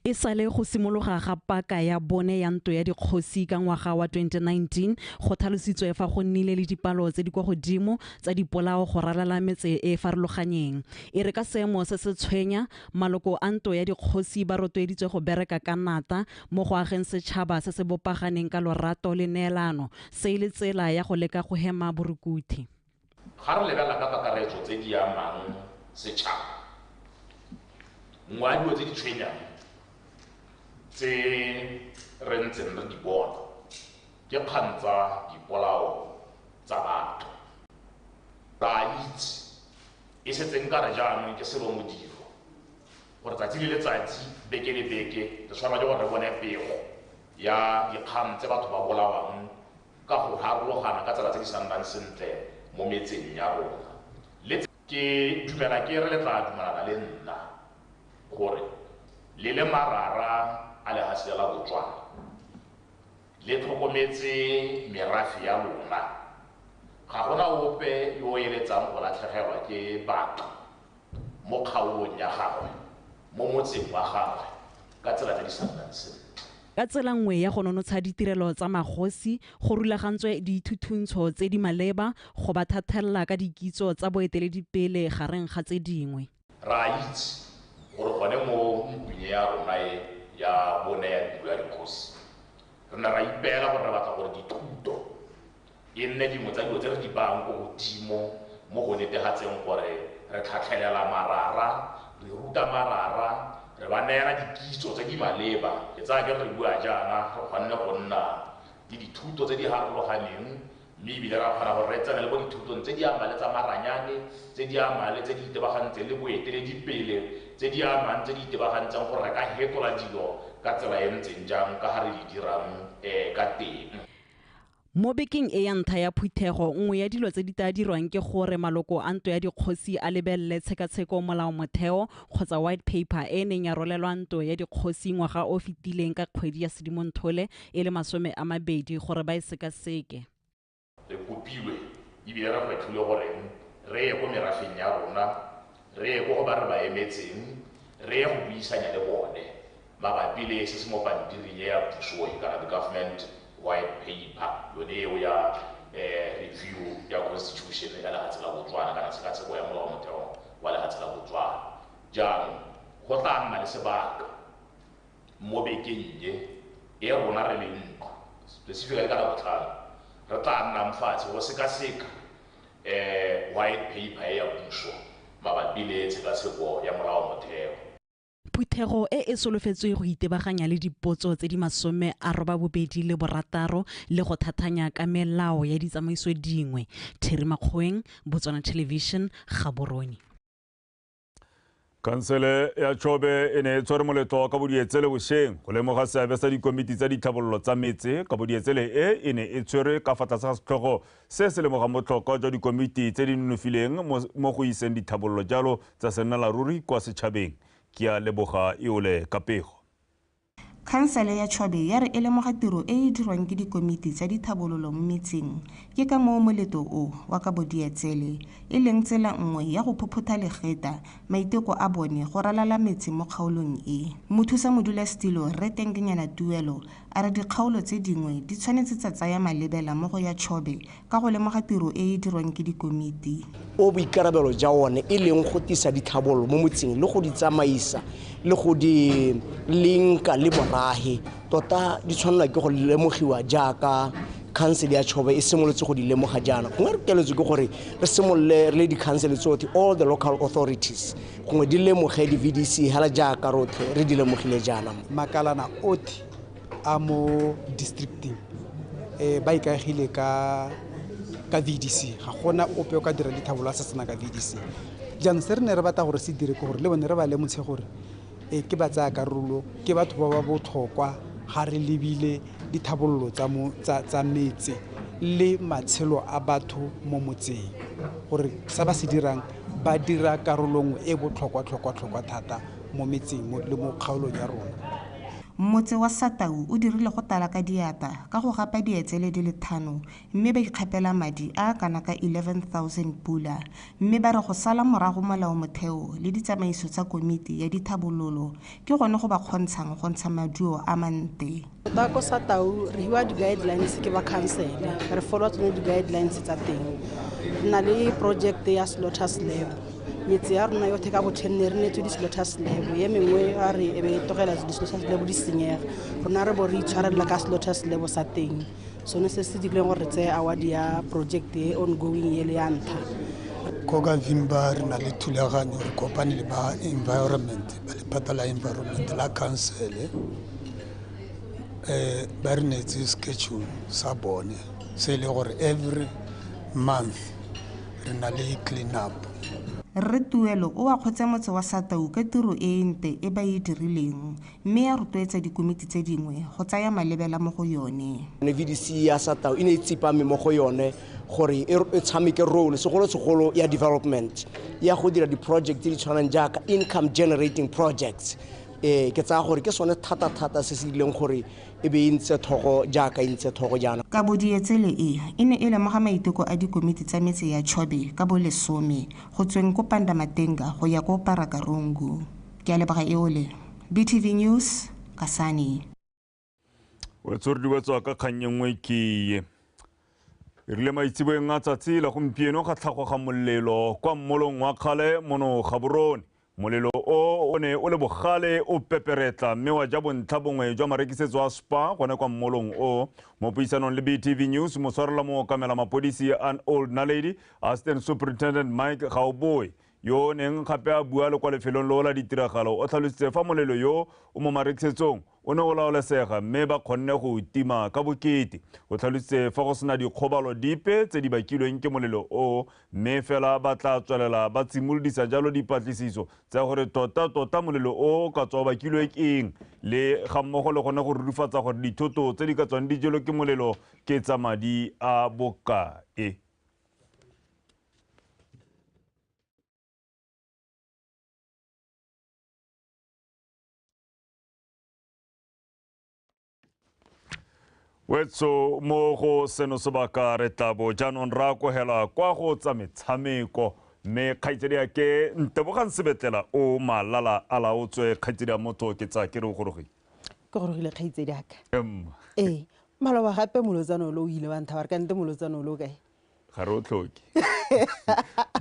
E sale go simologa ga paka ya bone ya ntlo ya dikgosi ka ngwaga wa 2019 go tlhalositswe fa go nnile le dipalo tse di kwa godimo tsa dipolao go ralala metse e farologanyeng. E re ka seemo se se tshwenya maloko a ntlo ya dikgosi ba rotloeditswe go bereka ka nata mo go ageng setšhaba se se bopaganeng ka lorato le neelano se le tsela ya go leka go hema borukuthi. Ga re lebella ka kakaretso tse di amang setšhaba nngwe ya dilo tse di tshwenyang tse re ntseng re di bona ke kgang tsa dipolao tsa batho. Ra itse e setseng ka re jaanong ke selo modiro gore tsatsi le letsatsi beke le beke re tshwanela ke gore re bone pego ya dikgang tse batho ba bolawang ka go harologana ka tsela tse di sa nnang sentle mo metseng ya rona. Le ke dumela ke re le tla dumelana le nna gore le le marara a lehatshe la Botswana le tlhokometse merafe ya lona. Ga gona ope yo eletsang go latlhegelwa ke batho mo kgaolong ya gagwe mo motseng wa gagwe ka tsela tse di sa nnang sentle. Ka tsela nngwe ya go nonotsha ditirelo tsa magosi go rulagantswe dithuthuntso tse di maleba go ba thathelela ka dikitso tsa boeteledipele gareng ga tse dingwe. Ra itse gore gone mo mpung ya rona ya bone ya dilo ya dikgosi re na ra ipeela gore re batla gore dithuto e nne dingwe tsa dilo tse re di bang ko godimo mo go netegatseng gore re tlhatlhelela marara, re ruta marara, re ba neela dikitso tse di maleba. E tsaya ke re bua jaana go kgonne go nna le dithuto tse di harologaneng, mme ebile ra kgona gore re tsene le mo dithutong tse di amang le tsa maranyane, tse di amang le tse di itebagantseng le boeteledipele, tse di amang tse di itebagantseng gore re ka fetola dilo ka tsela e ntseng jang ka ga re di dirang ka teng. Mo bekeng e ya ntlha ya phuthego nngwe ya dilo tse di tla dirwang ke gore maloko a ntwa ya dikgosi a lebelele tshekatsheko molao motheo kgotsa white paper e neng ya rolelwa ntwa ya dikgosi ngwaga o fetileng ka kgwedi ya Sedimonthole e le 20 gore ba e sekaseke. Re kopilwe ebile re kgethile gore re ye ko merafeng ya rona, re ye ko go ba re ba emetseng, re ye go buisanya le bone mabapi le se se mo pampiring ya puso kana the government white paper yone eo ya review ya constitution ya lehatshe la Botswana kana tshekatsheko ya molao motheo wa lehatshe la Botswana. Jaanong go tla nna le sebaka mo bekeng e rona re le ntlo specifically ka Labotlhano re tla nna mfatshe go sekaseka white paper ya puso mabapi le tshekatsheko ya molao motheo. Phuthego e solofetswe go itebaganya le dipotso tse di 26 le go thathanya ka melao ya ditsamaiso dingwe. Theri Makgoeng, Botswana Television, Gaborone. Kansele ya Chobe e ne e tshwere moletlo ka bodietsele bošeng go lemoga seabe sa dikomiti tsa dithabololo tsa metse. Ka bodietsele e ne e tshwere ka fa tlase ga setlhogo se se lemogang botlhokwa jwa dikomiti tse di nonofileng mo go iseng dithabololo jalo tsa sennalaruri kwa setšhabeng. Ke a leboga Iole Kapego. Khansele ya Chobe ya re e lemoga tiro e e dirwang ke dikomiti tsa dithabololo mo metseng ke ka moo moletlo o wa ka bodietsele e leng tsela nngwe ya go phuphutha legeta maiteko a bone go ralala metse mo kgaolong e. Mothusa modulasetilo Re Tenkenyana Tuelo a re dikgaolo tse dingwe di tshwanetse tsa tsaya malebela mo go ya Chobe ka go lemoga tiro e e dirwang ke dikomiti. O boikarabelo ja one e leng go tisa dithabololo mo motseng le go di tsamaisa le go di linka le borahe tota di tshwanela ke go lemogiwa jaaka khansele ya Chobe e simolotse go di lemoga jaana. Gongwe re keletswe ke gore re simolole le dikhansele tsotlhe all the local authorities gongwe di lemoge di-VDC hala jaaka rotlhe re di lemogile jaana. Makalana otlhe a mo districting ba ikaegile ka VDC, ga gona ope o ka dira dithabololo a sa tsena ka VDC. Jaanong se re ne re batla gore se dire ke gore le bone re ba lemotshe gore ke ba tsaya karolo ke batho ba ba botlhokwa ga re lebile dithabololo tsa metse le matshelo a batho mo motseng gore sa ba se dirang ba dira karolo nngwe e botlhokwa thata mo metseng le mo kgaolong ya rona. Motse wa Satau o dirile go tala ka diata ka go gapa dietsele di le 5 mme ba ikgapela madi a kana ka 11,000 pula mme ba re go sala morago molao motheo le ditsamaiso tsa komiti ya dithabololo ke gone go ba kgontshang go ntsha maduo a mante. Ta ko Satau re hiwa di-guidelines ke ba council re follow tsone di-guidelines tsa teng. Na le project ya slaughter slab metse ya rona yotlhe ka botlhenne re netse di-slaughter slab ye mengwe a re e be togela di-slaughter slab di senyega rona re bo re itshwarelela ka slaughter slab sa teng sone se se dirileng gore re tseye award ya project e ongoing ye le ya ntlha. Ko ka Vimba re na le thulaganyo re kopane le ba environment ba lephata la environment la council ba re netse schedule sa bone se le gore every month re na le clean up. Re Tuelo o a kgotsa motse wa Satau ka tiro e nte e ba e dirileng mme ya rotloetsa dikomiti tse dingwe go tsaya malebela mo go yone. VDC ya Satau e ne e tsipame mo go yone gore e tshameke role segolo ya development ya go dira di-project di tshwanang jaaka income generating projects ke tsaya gore ke sone thata se se ileng gore e be ntse thogo jaaka ntse thogo jana ka bodietsele e ne e lemoga maiteko a dikomiti tsa metse ya Chobe ka bo 10 go tsweng ko Pandamatenga go ya ko Parakarungu. Ke a leboga eole BTV News Kasani. Wetsore di wetswa ka kgannye ke rile maitseboeng a tsatsi la gompieno ga tlhago ga molelo kwa mmolong wa kgale mono Gaborone. Molelo o ne o le bogale o peperetla mme wa ja bontlha bongwe jwa marekisetso a Spa gone kwa mmolong o mo puisanong le BTV News mo tshwarela mo kamela mapodisi an Old Naledi Assistant Superintendent Mike Gaoboy yo neng gape a bua le kwa lefelong lo la ditiragalo o tlhalositse fa molelo yo o mo marekisetsong o ne o laolesega mme ba kgonne go tima ka bokete o tlhalositse fa go sena dikgobalo dipe tse di bakilweng ke molelo o mme fela ba tla tswelela ba tsimolodisa jalo dipatlisiso tsa gore tota molelo o ka tswa bakilwe ke eng le ga mmogo le gone go rurifatsa gore dithoto tse di ka tswang di jelo ke molelo ke tsa madi a bokae. Wetso mo go seno sebaka re tlabo jaanong ra kogela kwa go tsa metshameko mme kgaitsedi ya ke Ntebogang Sebetlela o malala a laotswe kgaitsedi ya motho ke tsa ke re o gorogile ke gorogile kgaitsedi aka maloba gape molotsano lo o ile wa ntha ba re ka nte molotsano lo kae ga re o tlhoke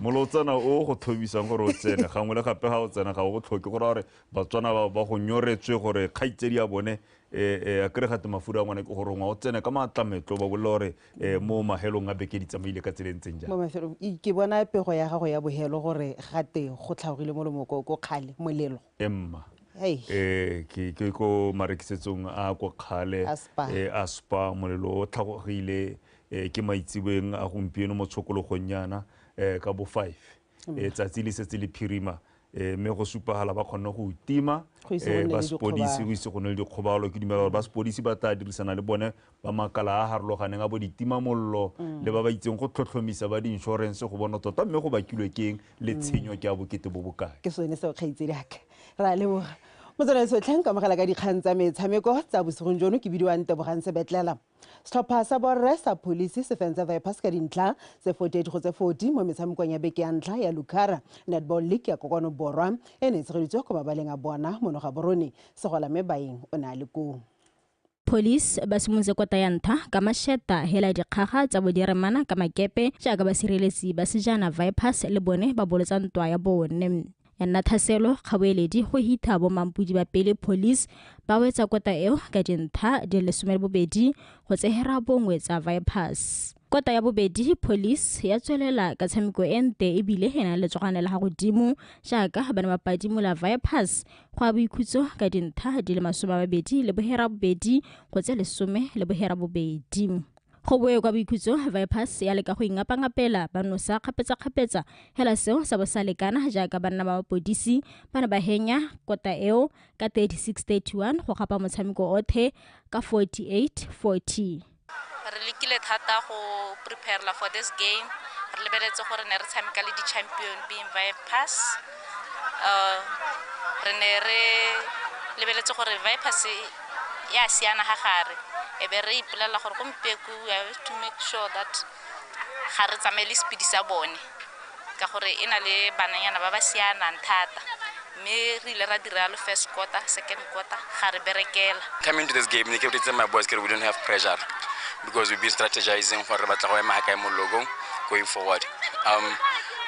molotsana o go thobisang gore o tsene gangwe le gape ga o tsena ga o go tlhoke gore gore Batswana ba go nyoretswe gore kgaitsedi ya bone a kere gate mafura a ngwana ke gore ngwa o tsene ka maatlametlo ba bolela gore mo mahelong a beke di tsamaile ka tselentseng jang mo mafelong ke bona pego ya gago ya bohelo gore gate go tlhagogile molomo ko kgale molelo emma ke ko marekisetsong a ko kgale a Spa molelo o tlhagogile ke maitseboeng a gompieno mo tshokologong yana ka bo 5 tsatsi le setse le phirima mme go supagala ba kgonne go tima ba sepodisi go ise go ne le dikgobalo ke dumela gore ba sepodisi ba tla dirisana le bone ba makala a harologaneng a bo ditimamollo le ba ba itseng go tlhotlhomisa ba di-insurance go bona tota mme go bakilwe keng le tshenyo ke a bokete bo bokae ke sone seo kgaitsedi aka ra leboga motsamaisi tlhang ka mogala ka dikgang tsa metshameko tsa bosigong jono ke bidiwa Ntebogang Sebetlela setlhopha sa borre sa polisi se fentse Vipers ka dintlha tse 48 go tse 40 mo metshamekong ya beke ya ntlha ya Lucara Netball League ya Kokano Borwa e ne tshegeditswe go mabaleng a bona mono Gaborone segola mme baeng o na le ko Police ba simolotse kota ya ntha ka masheta hela dikgaga tsa bodiremana ka makepe jaaka ba sireletsi ba sejana Vipers le bone ba bolotsa ntwa ya bone ya Nathaselo Kgaboeledi go hita bo mampudi ba pele Police ba wetsa kota eo ka dintha di le 12 go tsehera bongwe tsa Vipers. Kota ya bobedi Police ya tswelela ka tshameko ente ebile ena le tsogana la godimo jaaka bana ba padimola Vipers go a boikhutso ka dintha di le 20 le bohera bobedi go tse 10 le bohera bobedi. Go boe kwa boikhutso Vipers ya leka go ingapangapela ba nosa kgapetsa hela seo sa bosalekana jaaka banna ba mapodisi bana ba henya kota eo ka 36-31 go gapa motshameko othe ka 48-40. Re lekile thata go prepare for this game re lebeletse gore ne re tshameka le di champion being Vipers re ne re lebeletse gore Vipers ya siana ga gare e be re ipolela gore gompieko we have to make sure that ga re tsamaile speed sa bone ka gore ena le bananyana ba ba sianang thata mme re ile ra dira lo first quarter second quarter ga re berekela. Coming to this game we my boys we don't have pressure because we've been strategizing for batla go ema ka mo logo going forward.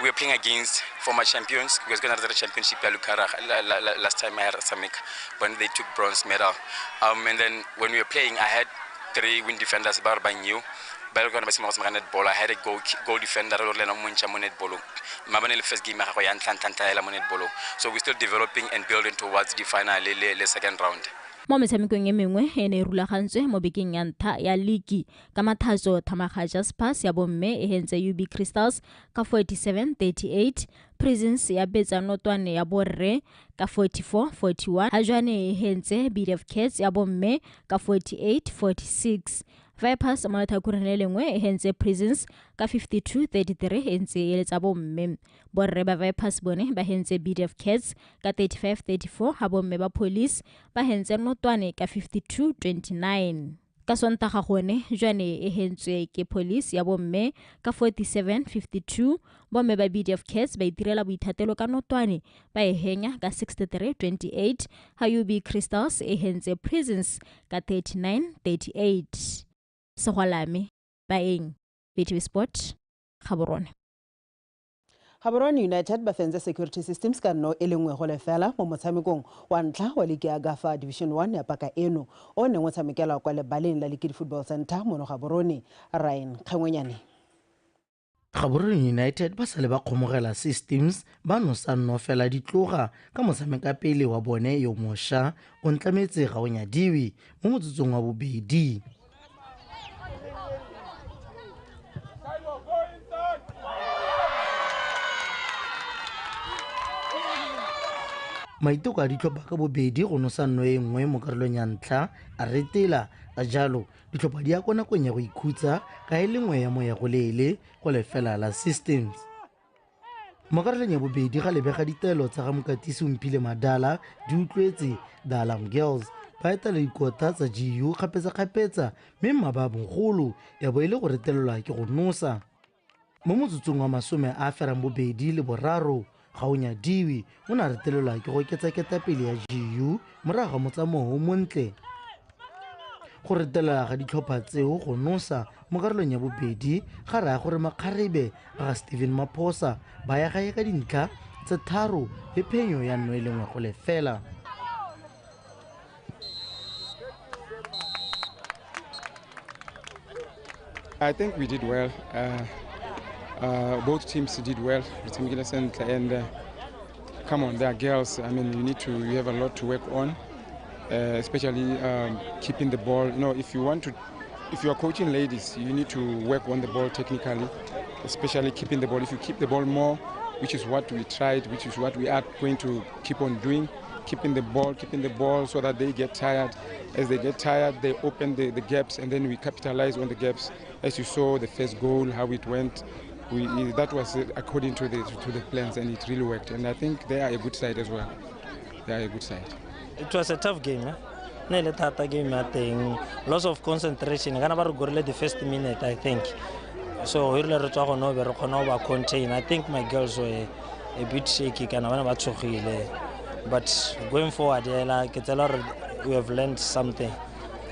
We are playing against former champions because we got another championship last time I had Samik when they took bronze medal. And then when we were playing, I had 3 win defenders, Barbanyu, Belgon netball. I had a goal defender, netball. First game, so we're still developing and building towards the final, the second round. Mo metshamekong e mengwe e ne rulagantswe mo bekeng ya ntha ya league ka mathaso Thamaga Jaspers ya bomme e hentse UB Crystals ka 47-38, Prisons ya betsa Notwane ya borre ka 44-41, Hajwane e hentse BDF Cats ya bomme ka 48-46, Vipers mo lethakureng le lengwe e hentse Prisons ka 52-33 e ntse e le tsa bomme. Borre ba Vipers bone ba hentse BDF Cats ka 35-34 ha bomme ba Police ba hentse Notwane ka 52-29. Ka Sontaga gone jwane e hentswe ke Police ya bomme ka 47-52, bomme ba BDF Cats ba itirela boithatelo ka Notwane ba e henya ka 63-28, ha UB Crystals e hentse Prisons ka 39-38. Segwalame baeng BTV Sport Gaborone. Gaborone United ba fentse Security Systems ka no e lengwe go lefela mo motshamekong wa ntlha wa Liga ya Gafa Division 1 ya paka eno o ne motshamekela kwa lebaleng la Liquid Football Center mo Gaborone. Ryan Khangwenyane. Gaborone United ba sale ba khomogela Systems ba no sa no fela ditloga ka motshameka pele wa bone yo mosha o ntlametse ga onya diwi mo motsotsong wa bobedi. Maiteko a ditlhopha ka bobedi go nosa nno e nngwe mo karolong ya ntlha a retela ka jalo ditlhopha di ya kwa nakong ya go ikhutsa ka e lengwe ya moya go lele go lefela la Systems. Mo karolong ya bobedi ga lebega ditaelo tsa ga Mokatisi Mpile Madala di utlwetse The Alarm Girls ba etela dikota tsa GU kgapetsa mme mababogolo ya bo e le go retelelwa ke go nosa. Mo motsotsong wa masome a ferang bobedi le boraro ga onya diwi o na retelelwa ke go ketsa pele ya GU morago ga motsamayo o montle. Go retelela ga ditlhopha tseo go nosa mo karolong ya bobedi ga raya gore makgarebe ga Steven Maphosa ba ya gae ka dintlha tse tharo le phenyo ya nno e lengwe go lefela. I think we did well. Both teams did well, and come on, they are girls. I mean, you have a lot to work on, especially keeping the ball. You know, if you are coaching ladies, you need to work on the ball technically, especially keeping the ball. If you keep the ball more, which is what we tried, which is what we are going to keep on doing, keeping the ball so that they get tired. As they get tired, they open the gaps, and then we capitalize on the gaps. As you saw, the first goal, how it went. That was according to the plans, and it really worked. And I think they are a good side as well. They are a good side. It was a tough game. Loss of concentration. The first minute, I think. So we contain. I think my girls were a bit shaky. But going forward, we have learned something.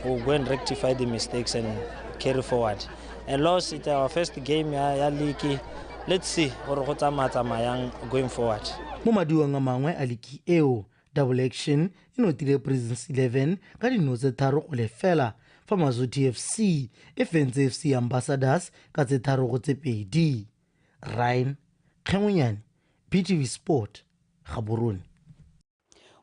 We'll go and rectify the mistakes and carry forward. A loss is our first game ya league. Let's see going forward. Mo madiwang a mangwe a league eo, double action e notile Prisons 11 ka dino tse tharo go lefela fa Mazoti FC e fentse FC Ambassadors ka tse tharo go tse pedi. Ryan Khangwenyane, BTV Sport, Gaborone.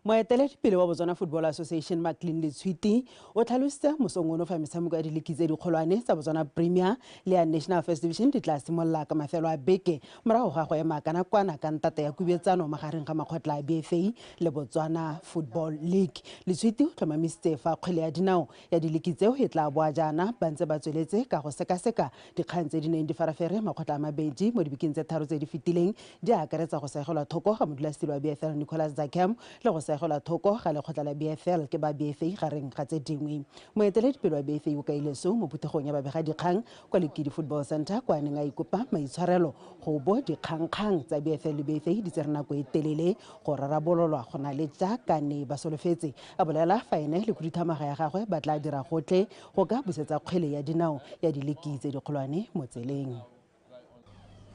Moeteledipele wa Botswana Football Association Maclean Letshwiti o tlhalositse mosong ono fa metshameko ya diliki tse dikgolwane tsa Botswana Premier le ya National First Division di tla simolola ka mafelo a beke morago ga go ema kana kwana ka ntata ya kubetsano magareng ga makgotla a BFA le Botswana Football League. Letshwiti o tlhomamisitse fa kgwele ya dinao ya diliki tseo e tla boa jaana ba ntse ba tsweletse ka go sekaseka dikgang tse di neng di farafere makgotla a mabedi mo dibekeng tse tharo tse di fetileng di akaretsa go segelwa thoko ga modulasetilo wa BFL Nicholas Dikgang le go la thoko ga lekgotla la BFL ke ba BFA gareng ga tse dingwe. Moeteledipele wa BFA o kaile mo puthegong ya babega dikgang kwa Liquid Football Center kwa neng a ikopa maitshwarelo go bo dikgangkgang tsa BFL le BFA di tsere nako e telele go rarabololwa go na le jaaka ne ba solofetse. A bolela fa ene le khuduthamaga ya gagwe ba tla dira gotlhe go ka busetsa kgwele ya dinao ya diliki tse dikgolwane mo tseleng.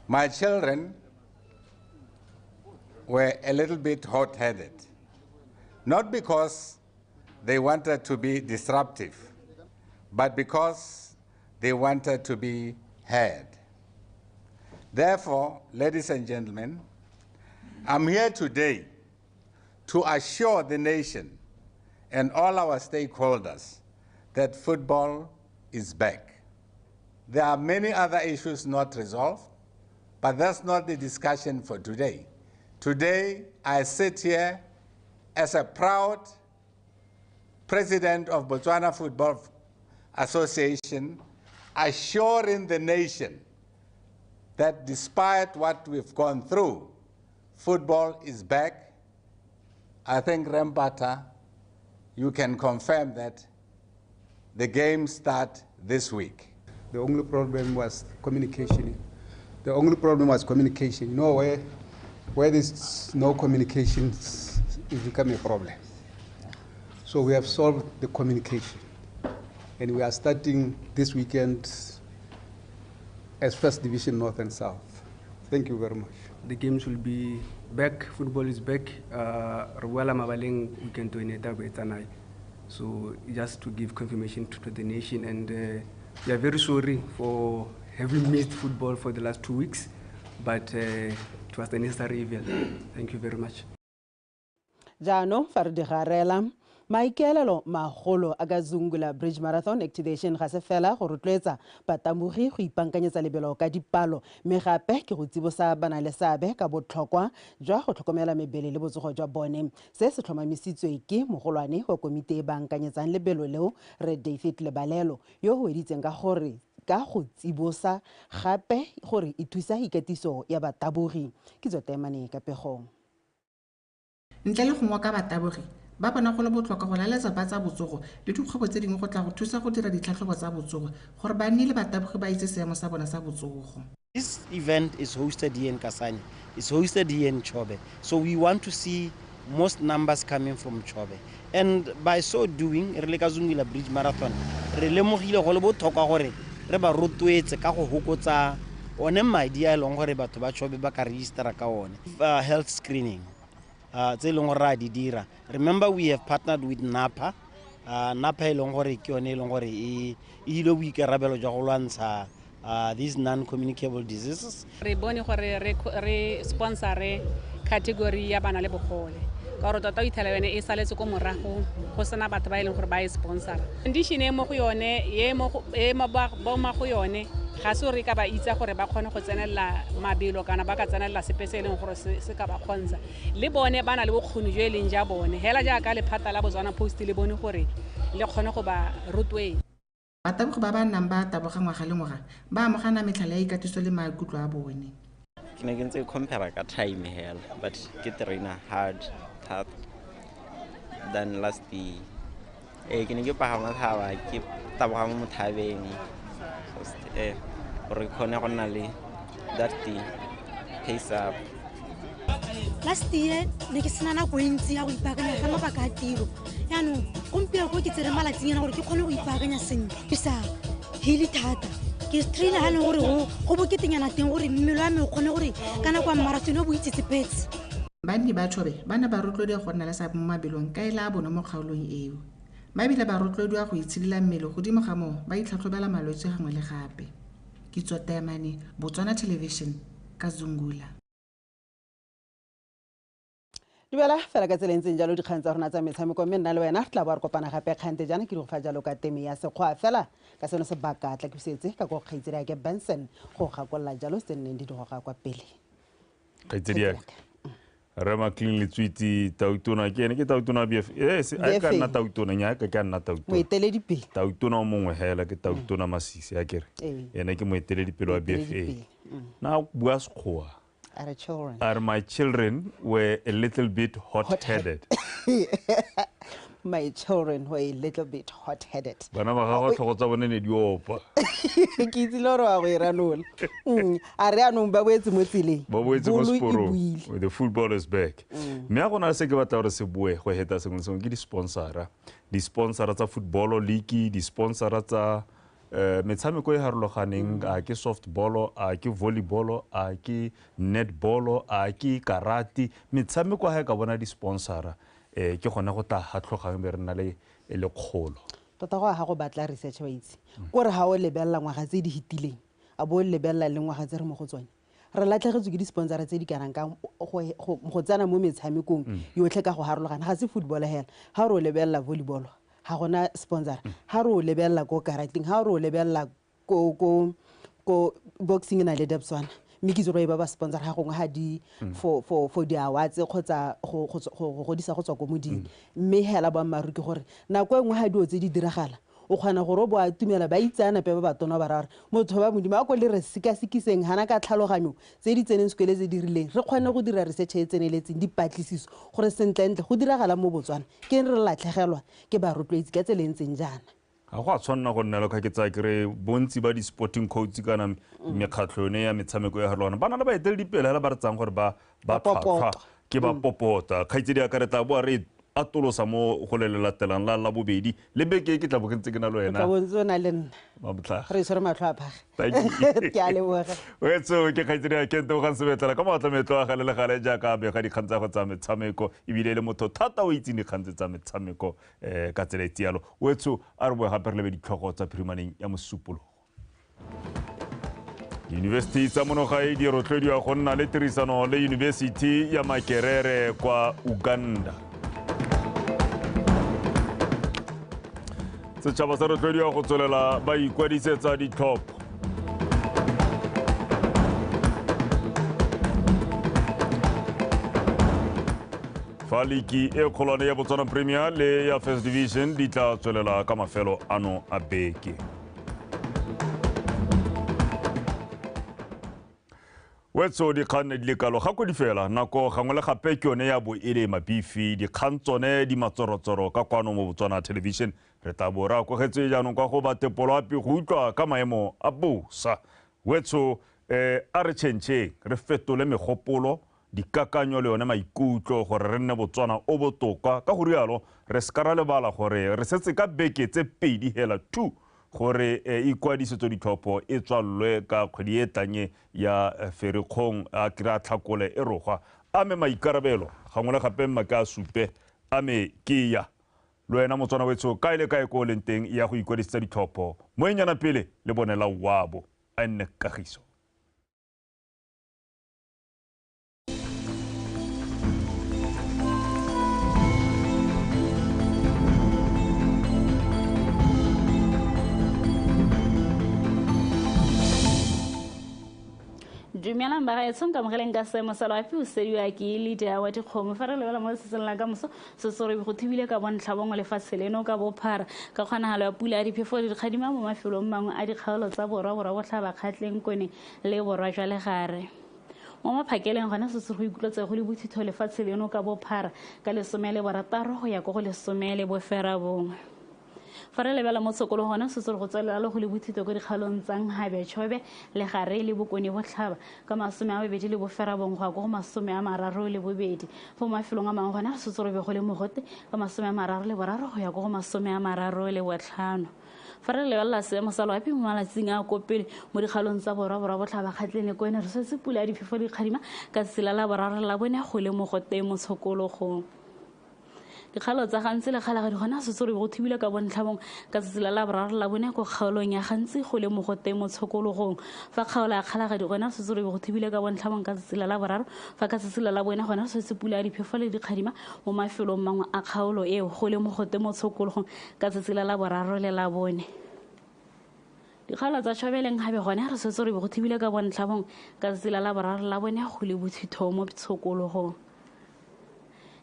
My children were a little bit hot-headed. Not because they wanted to be disruptive, but because they wanted to be heard. Therefore, ladies and gentlemen, I'm here today to assure the nation and all our stakeholders that football is back. There are many other issues not resolved, but that's not the discussion for today. Today, I sit here as a proud president of Botswana Football Association assuring the nation that despite what we've gone through, football is back. I think, Rembata, you can confirm that the games start this week. The only problem was communication. The only problem was communication. You know, where there's no communication, it becomes a problem. So we have solved the communication. And we are starting this weekend as First Division North and South. Thank you very much. The games will be back. Football is back. Rwala Mabaleng weekend to Ineta. So just to give confirmation to the nation, and we are very sorry for having missed football for the last 2 weeks, but it was the necessary evil. Thank you very much. Jano Fardigarela. Maikaelelo magolo a ka Zungula Bridge Marathon activation ga se fela go rotloetsa batamogi go ipankanyetsa lebelo ka dipalo mme gape ke go tsibosa bana le seabe ka botlhokwa jwa go tlhokomela mebele le botsogo jwa bone se se tlhomamisitswe ke mogolwane wa komite e bankanyetsang lebelo leo re David Lebalelo yo go editseng ka gore ka go tsibosa gape gore e thusa ikatiso ya batabogi ke Zotemane ka pegong ntle le go ngwa ka batabogi ba bona go le botlhokwa go laletsa ba tsa botsogo le dikgwebo tse dingwe go tla go thusa go dira ditlhatlhobo tsa botsogo gore ba nne le batabogi ba itse seemo sa bona sa botsogo. This event is hosted here in Kasane. It's hosted here in Chobe. So we want to see most numbers coming from Chobe. And by so doing, re le ka Zungula Bridge Marathon, re lemogile go le botlhokwa gore re ba rotloetse ka go hokotsa one madi a eleng gore batho ba Chobe ba ka register ka one. Health screening. Remember, we have partnered with NAPA. NAPA these non-communicable diseases. Re bone gore re sponsor category ya bana le bogole. Ka gore tota ithelelene e saletse ko morago go sena batho ba ileng gore ba e sponsor. Condition e mo go yone ba ma go yone ga se re ka ba itse gore ba kgone go tsenela mabelo kana ba ka tsenela sepeseleng gore se ka ba kgonza le bone bana le bokgoni jo eleng ja bone hela ja ka lephata la Botswana Post le bone gore le kgone go ba rotwe batabogi ba ba nnang ba taboga ngwaga le ngwaga ba amogana metlhala ya ikatiso le maikutlo a bone ke ne ke ntse compare ka time hela but ke trainer hard than last year ke ne ke pagama thaba ke taboga mo thabeng re khone go nna le that thing pace up. Last year ne ke sena nako e ntsi ya go ipakanya ka mabaka a tiro yaanong gompieno go ke tsere malatsinyana gore ke kgone go ipakanya sentle ke sa hili thata ke strela hane gore go boketenyana teng gore mmelo wa me o kgone gore ka nako ya marathon o boitsetsepetse banni ba Chobe bana ba rotlodi go nna le sa mo mabelong ka ela bona mo kgaolong eo ba bile ba rotlodi go itshidila mmele godimo ga mo ba itlhatlhobela malwetse gangwe le gape ke Zotemane Botswana Television ka Zungula. Dibela fela ka tselentseng jalo dikgang tsa rona tsa metshameko mme nna le wena tla ba re kopana gape kgante jana ke go fa jalo ka teme ya sekgwa fela ka seno se baka tla ke setse ka go kgaitsedi ya ke Benson go gakolla jalo se nneng di go ga kwa pele kgaitsedi ya Rema clean le tswiti tautona ke ene ke tautona BF a ka nna tautona nya ka nna tautona moeteledi pele tautona o mongwe hela ke tautona Masisi ya kere ene ke moeteledi pele wa BFA na bua sekgowa are my children were a little bit hot-headed. My children were a little bit hot-headed. Bana ba gago tlhogo tsa bone ne di opa. Ke itse loro wa go iranola. A re anong ba boetse mo tseleng. Ba boetse mo sporong. The football is back. Me a gona se ke batla gore se bue go heta sengwe sengwe ke di sponsora tsa football league, di sponsora tsa metshameko e harologaneng a ke softball a ke volleyball a ke netball a ke karate metshameko ha ka bona di sponsora ke gona go ta hatlhogang be re nna le kgolo tota go ha go batla research ba itse gore ha o lebella ngwaga tse di hitileng a bo lebella le ngwaga tse re mo go tsone re latlhegetswe ke di sponsora tse di karang ka go tsana mo metshamekong yotlhe ka go harologana ga se football hela ha re o lebella volleyball ha gona sponsor ha re o lebella go karating ha re o lebella go boxing na le Botswana mikizo ba ba sponsor ha gongwe ha di for di awards khotsa go disa go tswa go modimo mme hela ba maru ke gore nako engwe ha di o tse di diragala o kgona gore o bo a tumela ba itseanape ba batona ba rare motho ba modimo a ko le re sekasekiseng gana ka tlhaloganyo tse di tseneng sekole tse di rileng re kgone go dira research e tseneletseng dipatlisiso gore sentlentle go diragala mo Botswana ke re latlhegelwa ke ba rotloetsi ka tse lentseng jaana ga go a tshwanna go nna le ka ke tsa kere bontsi ba di-sporting coach kana mekgatlho yone ya metshameko ya harolwana ba na le baeteledipele hela ba re tsang gore ba tlhwatlhwa ke ba popota kgaitsedi a kareta bo a re atolosa mo go le latelang la bobedi le beke ke tla bo ke ntse ke na le wena ka bontsho na le nna Mabotlhaga re isore matlho a phage ke a leboga wetso ke kgaitsedi a kente go ga sebetlela ka matlametlo a gale le gale jaaka bega dikgang tsa go tsa metshameko ebile le motho thata o itseng dikgang tsa metshameko ka tsela e tsialo wetso a re boe gape re lebe ditlhogo tsa phirimaneng ya mosupologo University tsa monogae di rotlediwa go nna le tirisano le University ya Makerere kwa Uganda setšhaba sa rotlediwa go tswelela ba ikwadisetsa ditlhopho fa liki e kgolwane ya Botswana Premier le ya First Division di tla tswelela ka mafelo ano a beke wetso dikgang di le kalo ga go di fela nako gangwe le gape ke yone ya bo e le mabifi dikgang tsone di matsorotsoro ka kwano mo Botswana Television re tla bo ra kwagetse jaanong kwa go batepolo ape go utlwa ka maemo a bosa wetso a re tšhentšheng re fetole megopolo dikakanyo le yone maikutlo gore re nne Botswana o botoka ka go rialo re se ka ra lebala gore re setse ka beke tse pedi hela 2 gore ikwadisetso ditlhopho e tswalwe ka kgwedi e tanye ya Ferikgong a kry-a Tlhakole e rogwa a me maikarabelo gangwe le gape mmaka a supe a me ke ya le wena Motswana wetso ka ile kae ko leng teng ya go ikwadisetsa ditlhopho mo enyana pele le bonela wabo a nne kagiso Dumelang ba gaetsong ka mogeleng ka seemo sa loapi o sediwa ke leader wa dikgomo fa re lebela mo seseng la ka moso se sore go thibile ka bontlhabongwe lefatshe leno ka bophara ka kgonagalo ya pula ya diphefo le dikgadima mo mafelong mangwe a dikgaolo tsa borwa botlhaba kgatlheng kone le borwa jwa legare mo maphakeleng gona se se go ikutlwetse go le bothitho lefatshe leno ka bophara ka 16 go ya go 10 bofera bongwe fa re lebela mo tshokolo gona se se go tswelela le go le bothito go dikgalong tsang habe chobe le gare le bokone botlhaba ka 20 le bofera bongwe go go 32 fo mafelong a mangwe gona se se go le mogote ka 33 go ya go 35 fa re lebella seemo sa loapi mo malatsing a kopele mo dikgalong tsa borwa botlhaba kgatleng le kone re setse pula ya diphefo di kgadima ka tsela la boraro la bone go le mogote mo tshokologong dikgalo tsa gantsi le kgala ga di gona se se go thibile ka bontlhabong ka tsela la boraro la bone go kgaolong ya gantsi go le mogote mo tshokologong fa kgaola ya kgala ga di gona se se go thibile ka bontlhabong ka tsela la boraro fa ka tsela la bone gona se se pula ya diphefo le dikgadima mo mafelong mangwe a kgaolo eo go le mogote mo tshokologong ka tsela la boraro le la bone dikgalo tsa tšhobeleng gabe gone re setse re go thibile ka bontlhabong ka tsela la boraro la bone go le bothitho mo tshokologong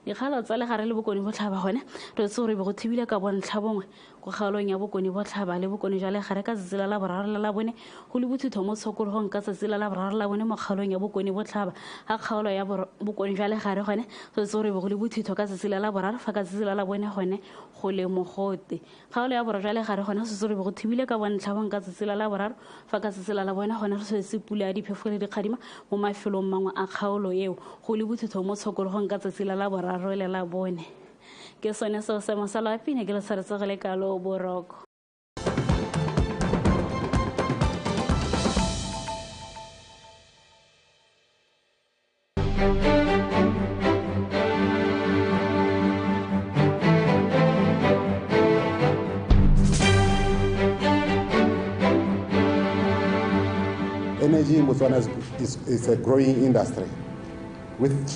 dikgalo tsa legare le bokone botlhaba gone re tse gore go thibile ka bontlhabongwe go kgaolong ya bokone botlhaba le bokone jwa legare ka tsela la boraro la bone go le bothitho mo tshokologong ka tsela la boraro la bone mo kgaolong ya bokone botlhaba ga kgaolo ya bokone jwa legare gone re tse gore go le bothitho ka tsela la boraro fa ka tsela la bone gone go le mogote kgaolo ya boraro jwa legare gone se tsore go thibile ka bontlhabong ka tsela la boraro fa ka tsela la bone gone re se pula ya diphefo le dikgadima mo mafelong mangwe a kgaolo eo go le bothitho mo tshokologong ka tsela la boraro le la bone ke sone seo seemo sa loapi ne ke le saretsegele ka lo boroko Energy in Botswana is a growing industry with